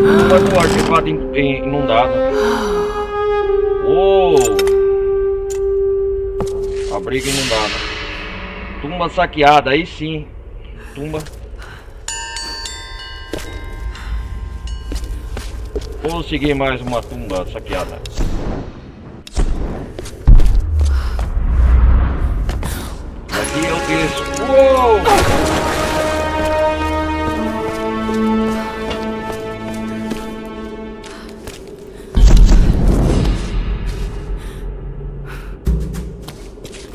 Tumba do artefato inundado. Oh! Abrigo inundado. Tumba saqueada, aí sim. Tumba. Consegui mais uma tumba saqueada. Aqui eu desço. Uou!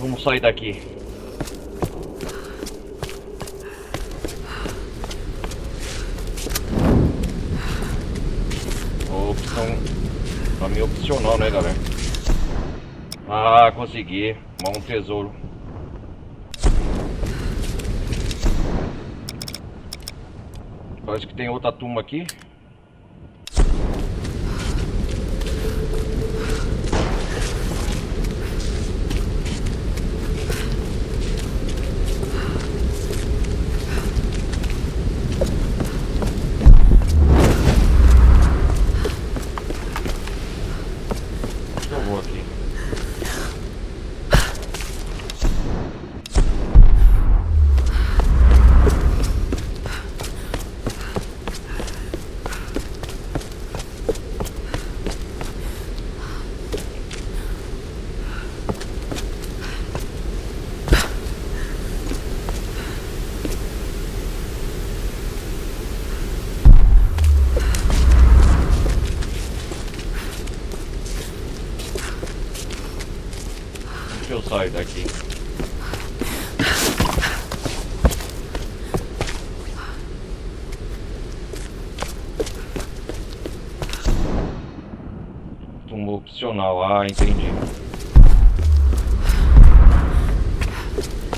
Vamos sair daqui. Pra mim é opcional, né, galera? Ah, consegui. Um tesouro. Parece que tem outra tumba aqui. Deixa eu sair daqui. Tumbo opcional, ah, entendi.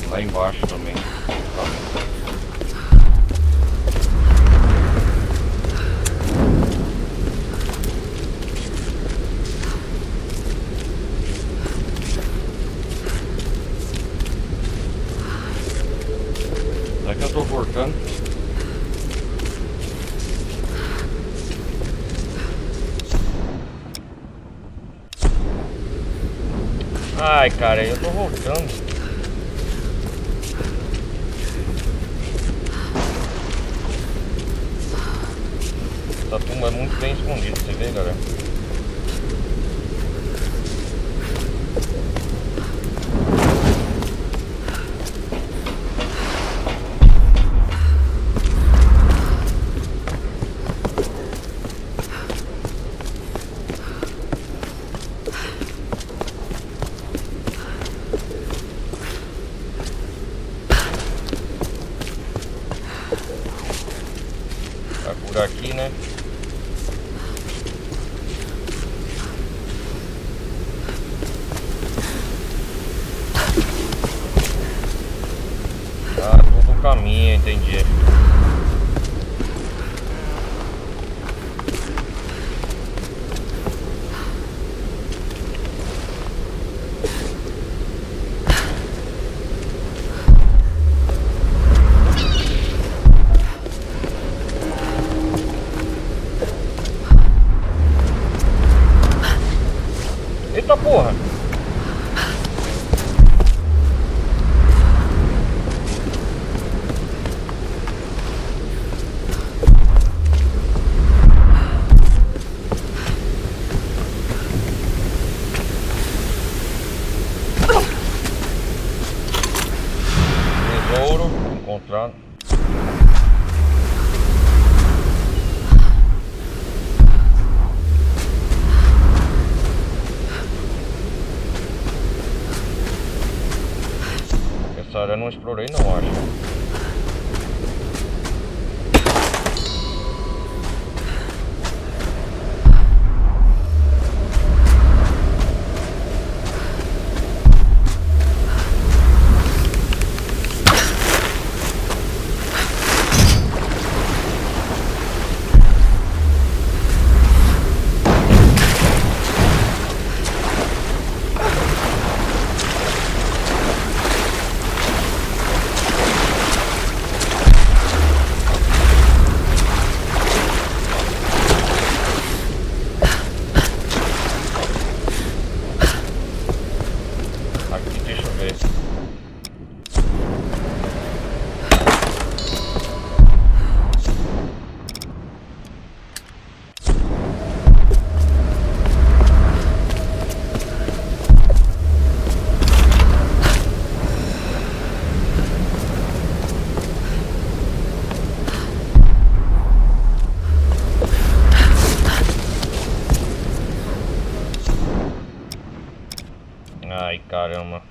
Lá embaixo também. Será que eu tô cortando? Ai, cara, eu tô voltando. Essa tumba é muito bem escondida, você vê, galera? Tá por aqui, né? Ah, todo o caminho, entendi. Eita porra! Tesouro encontrado. Essa área eu não explorei não, acho. Aqui, deixa eu ver. Ai, caramba.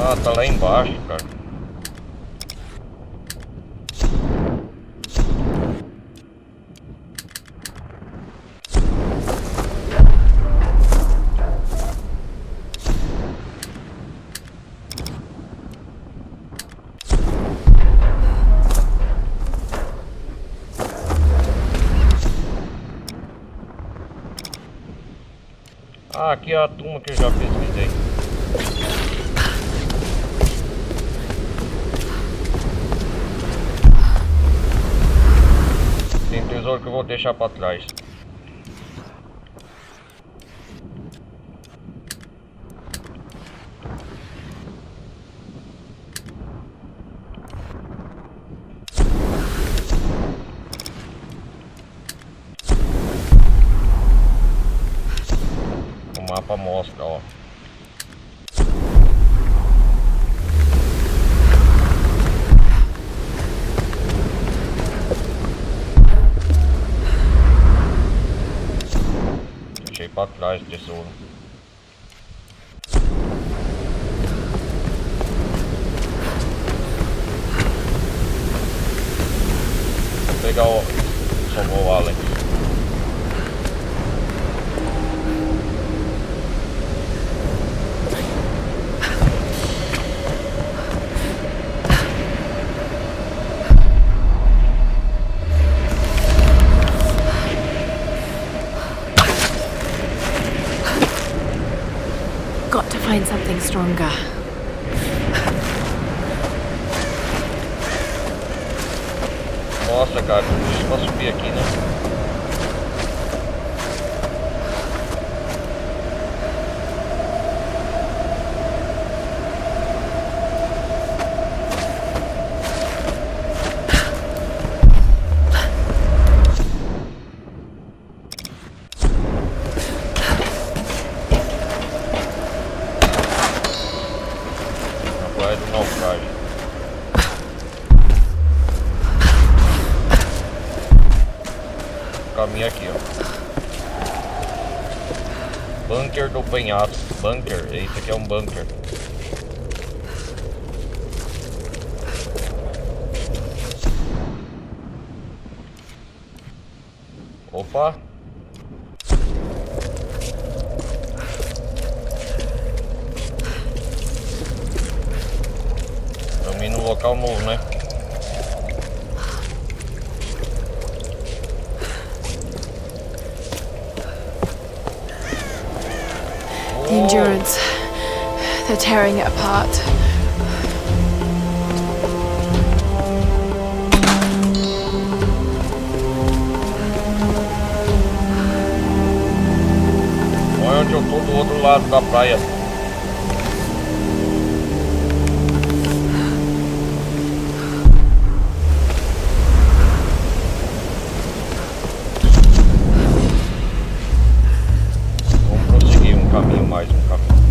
Ah, tá lá embaixo, cara. Ah, aqui é a turma que eu já pesquisei. Tem tesouro que eu vou deixar pra trás. O mapa mostra, ó. Deixei pra trás o tesouro. Vou pegar o... Salvou o Alex. Got to find something stronger. Nossa, cara, deixa eu subir aqui, né? Na praia do Naufragio. Caminho aqui, ó. Bunker do penhasco. Bunker, esse aqui é um bunker. Opa! Estamos indo no local novo, né? The endurance. They're tearing it apart. Olha onde eu tô do outro lado da praia. Caminho, mais um caminho.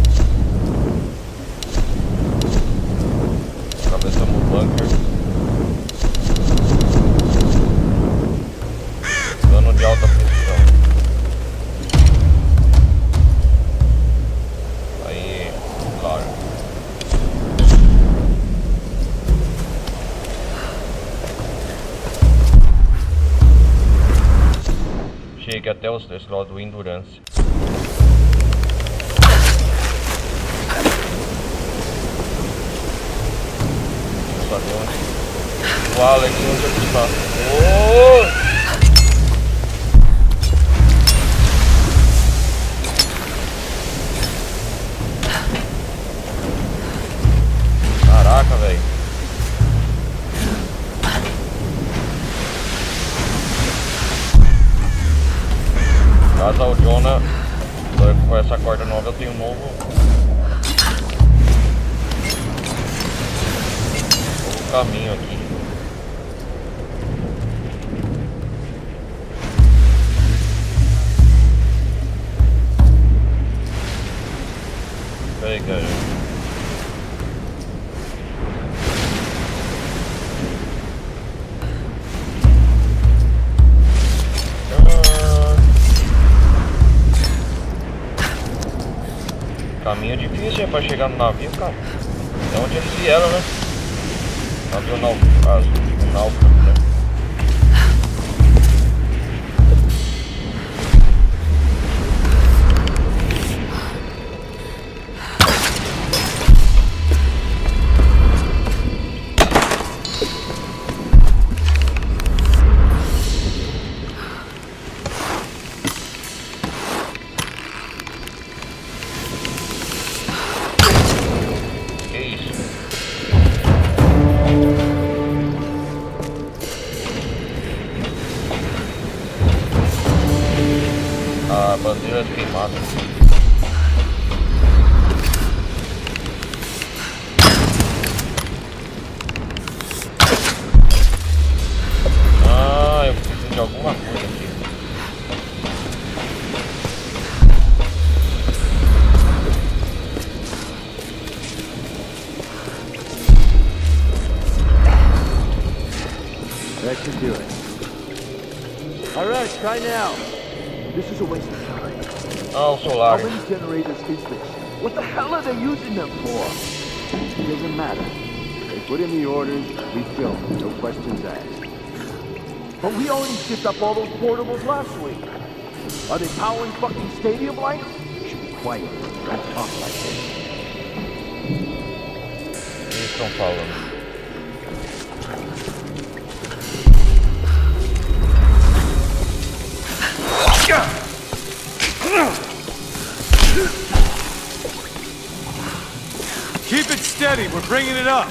Atravessamos o bunker. Dano de alta pressão. Aí, Lara. Chegue até os slots do Endurance. O Alex, onde ele está? Oh! Caraca, velho. Caso o Jonah com essa corda nova, eu tenho um novo caminho aqui. Peraí, cara. Caminho difícil é pra chegar no navio, cara. É onde eles vieram, né? Navio Naufragio, né? parece queimado. Ah, eu preciso de alguma coisa aqui. That should do it. All right, try now. This is a waste of time. Ah, o solar. How many generators is this? What the hell are they using them for? It doesn't matter. They put in the orders, we fill, no questions asked. But we already shipped up all those portables last week. Are they powering fucking stadium lights? You should be quiet. Don't talk like this. Eles estão falando. Keep it steady, we're bringing it up.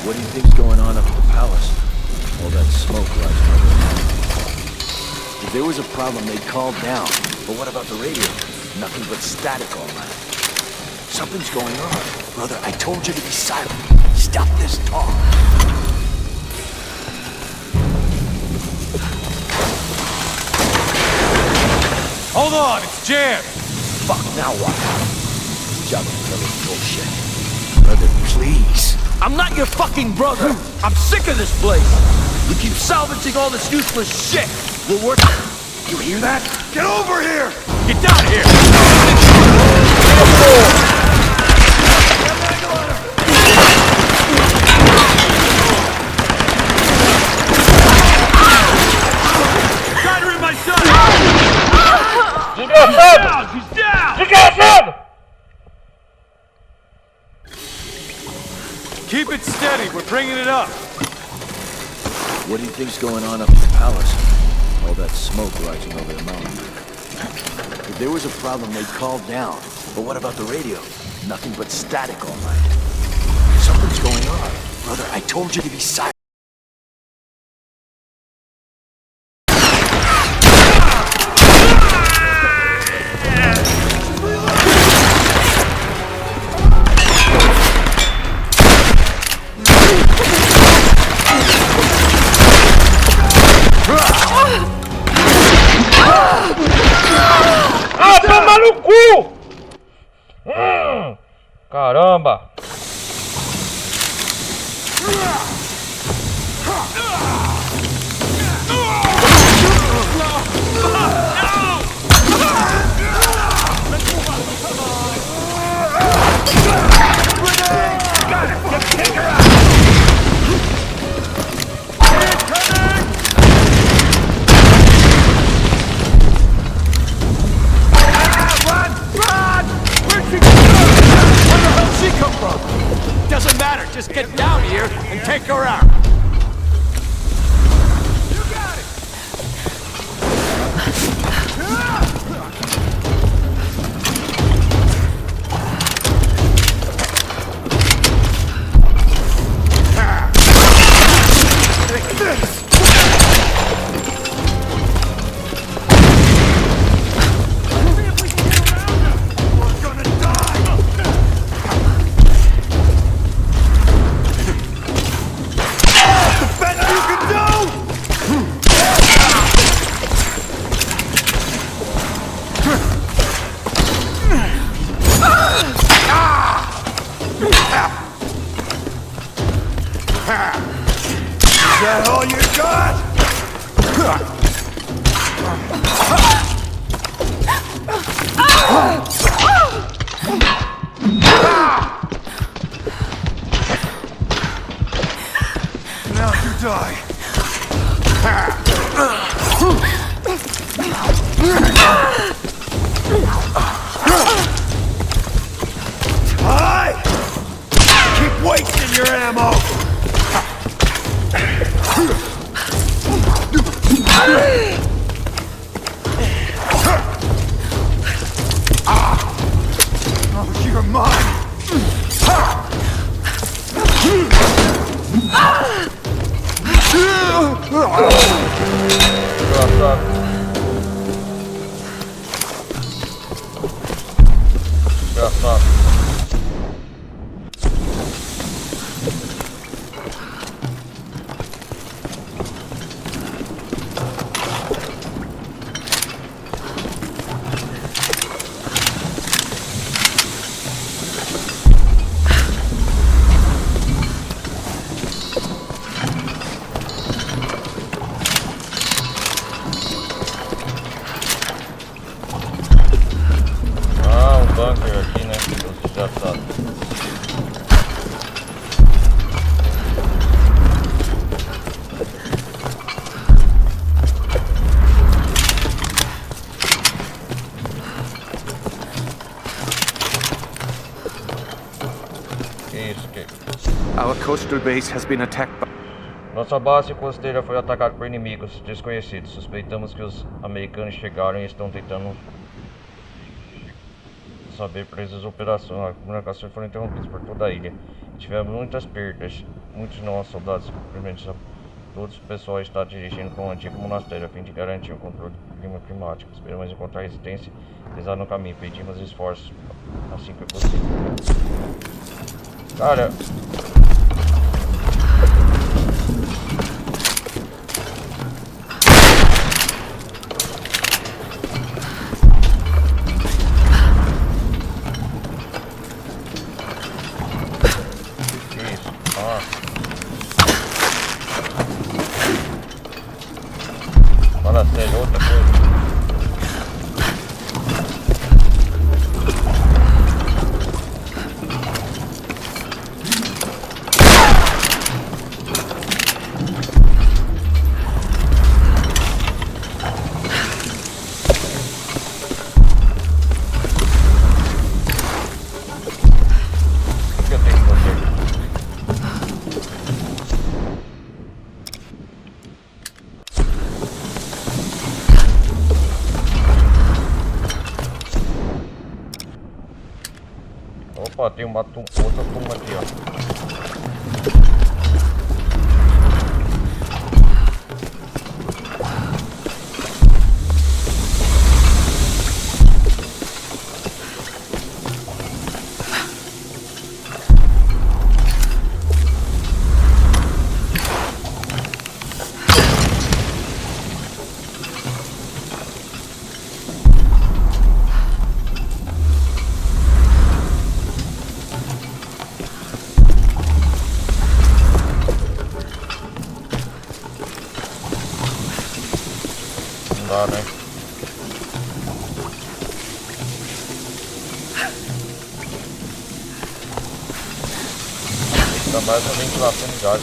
What do you think's going on up at the palace? All that smoke rising over the mountain. If there was a problem, they'd call down. But what about the radio? Nothing but static all night. Something's going on. Brother, I told you to be silent. Stop this talk. Hold on, it's jammed. Fuck, now what? Bullshit. Brother, please. I'm not your fucking brother. I'm sick of this place. You keep salvaging all this useless shit. We're working. You hear that? Get over here! Get down here! Got her in my son! Desgraçado! She's down! Desgraçado! Keep it steady, we're bringing it up. What do you think's going on up at the palace? All that smoke rising over the mountain. If there was a problem, they'd call down. But what about the radio? Nothing but static all night. Something's going on. Brother, I told you to be silent. Caramba! Doesn't matter, just get down here and take her out. You got it. Is that all you got? Now you die. Hi! Keep wasting your ammo! Oh, you're mine! desgraçado. Bunker aqui, né? Desgraçado. Que isso, que? Our coastal base has been attacked by... Nossa base costeira foi atacada por inimigos desconhecidos. Suspeitamos que os americanos chegaram e estão tentando saber presos operações. As comunicações foram interrompidas por toda a ilha. Tivemos muitas perdas. Muitos de nossos soldados simplesmente todos o pessoal está dirigindo para um antigo monastério a fim de garantir o controle do clima climático. Esperamos encontrar resistência e pisar no caminho. Pedimos esforços assim que possível. Cara, fala sério, outra coisa. O que eu tenho que fazer? Opa, tem uma outra tumba aqui, ó. Não dá, né? Ainda mais a ventilação de gás.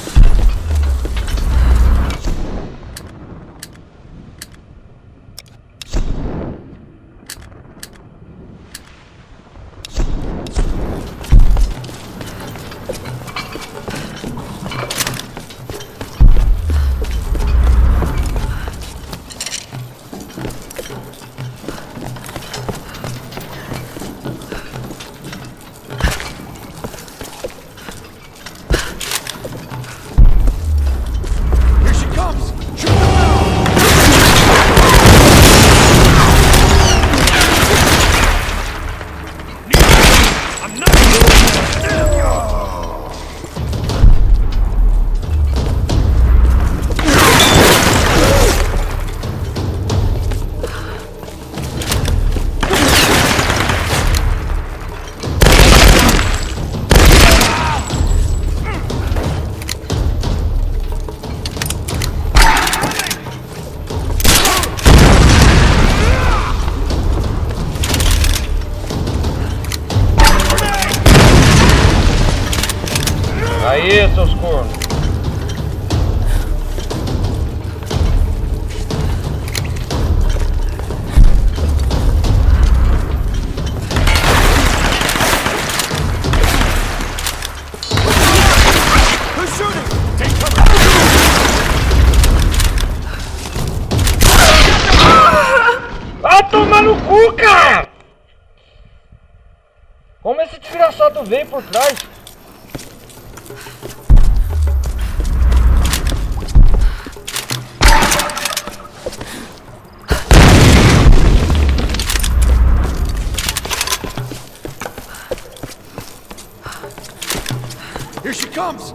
Aí, seus cornos. Vai tomar no cu, cara! Como esse desgraçado veio por trás? comes!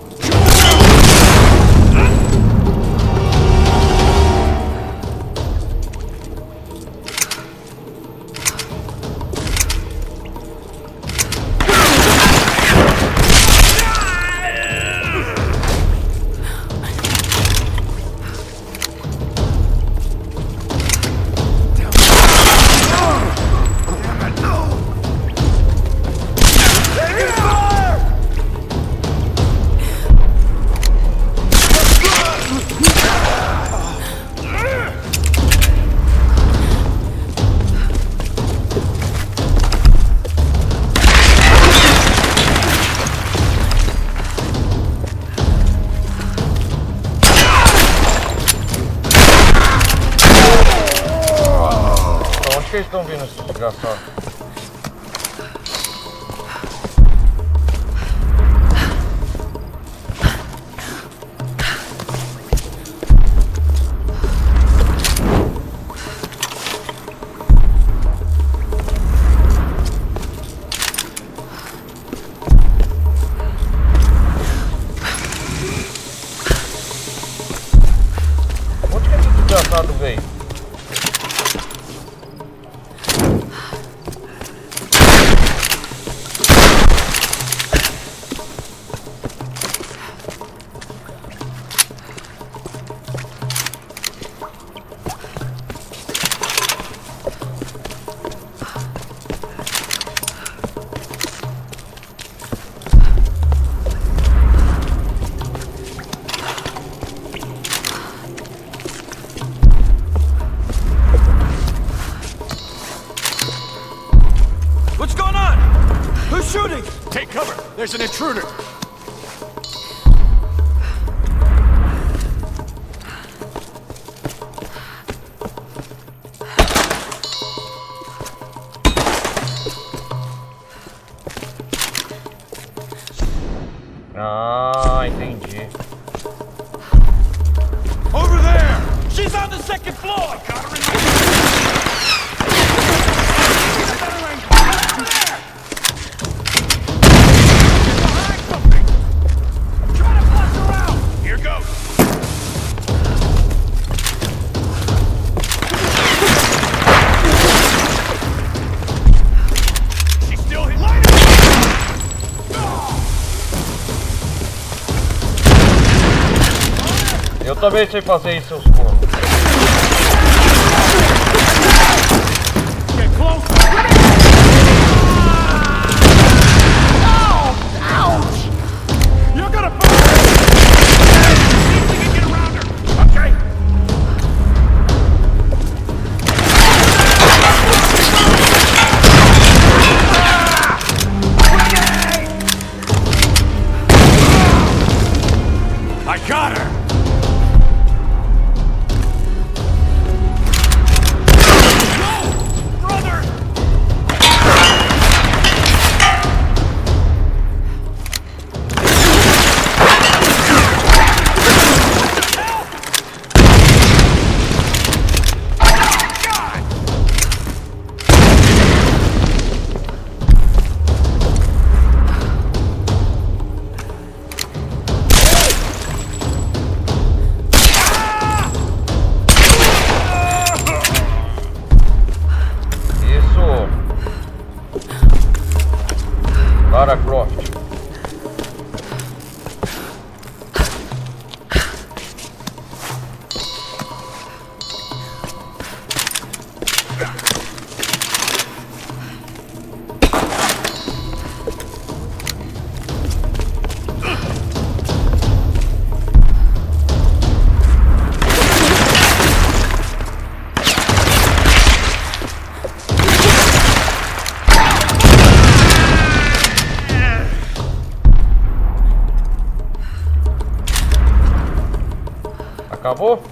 Vocês estão vendo esse desgraçado? Onde que esse desgraçado veio? There's an intruder! Ah, entendi. Over there! She's on the second floor! Got her in my... Eu também sei fazer isso, seus cornos. I got her! Lara Croft. Acabou?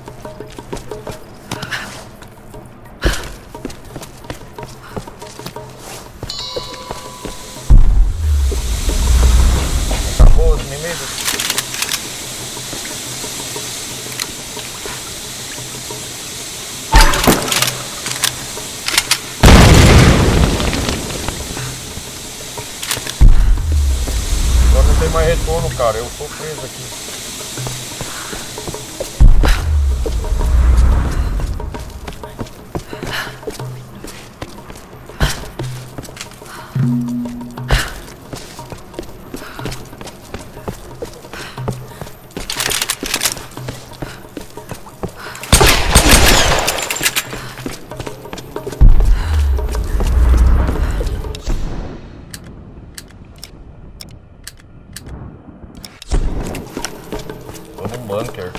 Acabou os inimigos? Agora não tem tem mais retorno, cara. Eu tô preso aqui. Bunker.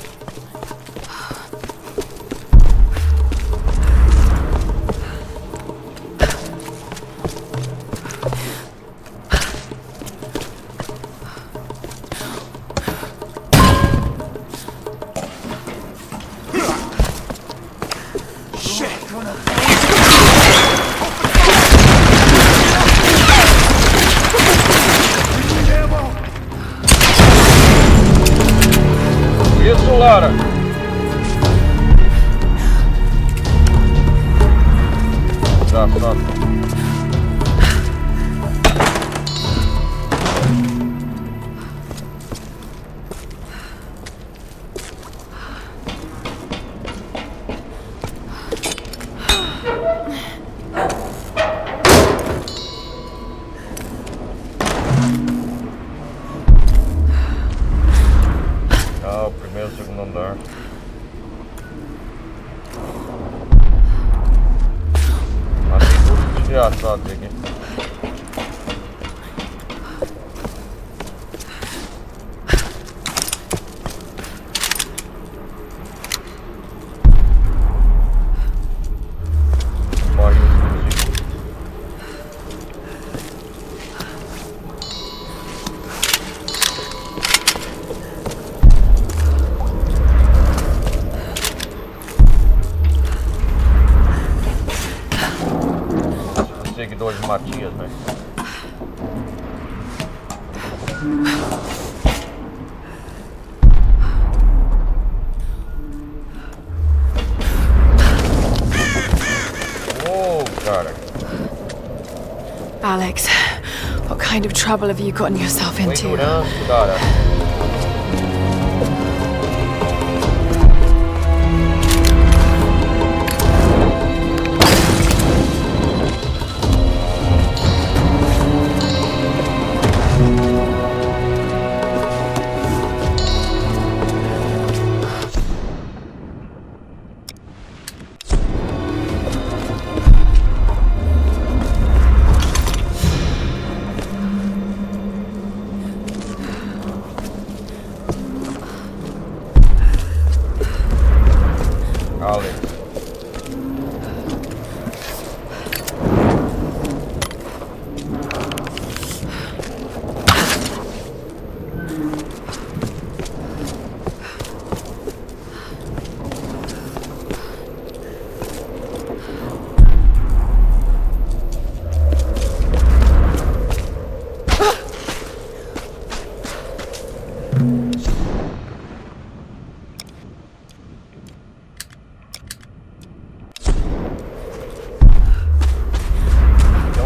Isso, Lara. Já, pronto. O segundo andar. Mas tem tudo desgraçado aqui. Seguidor de Matias, né? Oh, cara. Alex, what kind of trouble have you gotten yourself into? Endurance, cara.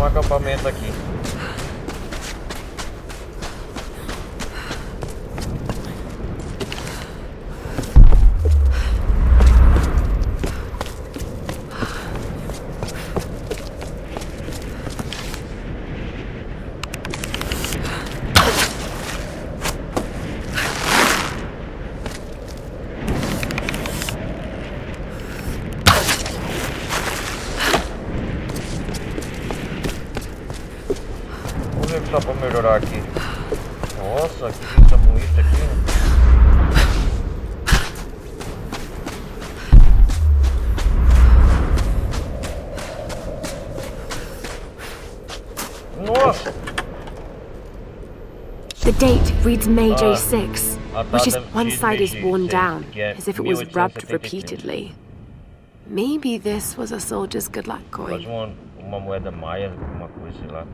Acampamento aqui. Só pra melhorar aqui. Nossa, que vista bonita aqui, né? Nossa! The date reads May J6, which is one side is worn down, as if it was rubbed repeatedly. Maybe this was a soldier's good luck coin. Uma moeda maia, alguma coisa, sei lá.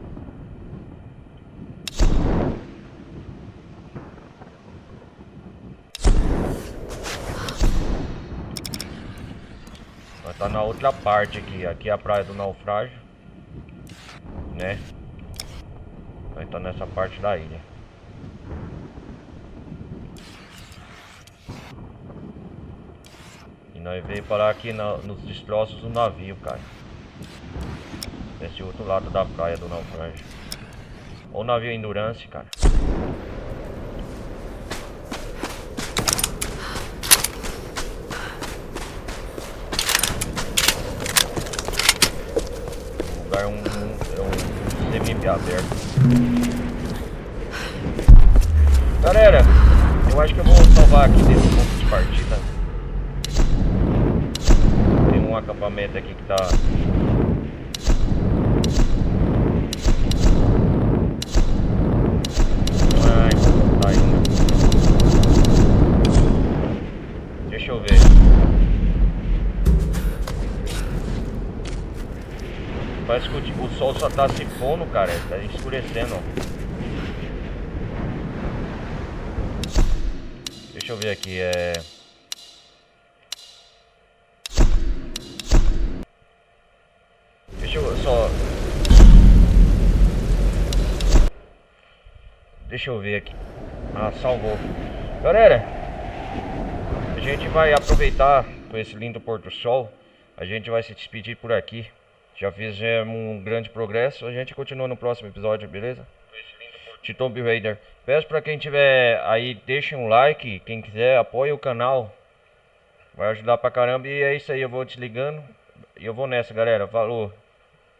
Tá na outra parte aqui. Aqui é a praia do Naufragio, né? Vai estar nessa parte da ilha. E nós veio parar aqui nos destroços do navio, cara. Esse outro lado da praia do Naufragio. Ou navio Endurance, cara. O lugar é um semi-aberto. Galera, eu acho que eu vou salvar aqui desse ponto de partida. Tem um acampamento aqui que tá... Ai, tá indo. Deixa eu ver. Parece que o sol só tá se pondo, cara. Tá escurecendo. Deixa eu ver aqui, Deixa eu só... Deixa eu ver aqui. Ah, salvou. Galera, a gente vai aproveitar com esse lindo pôr do sol. A gente vai se despedir por aqui. Já fizemos um grande progresso. A gente continua no próximo episódio, beleza? De Tomb Raider. Peço pra quem tiver aí, deixem um like. Quem quiser, apoie o canal. Vai ajudar pra caramba. E é isso aí, eu vou desligando. E eu vou nessa, galera. Falou.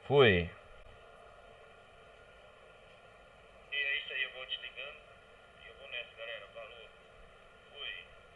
Fui.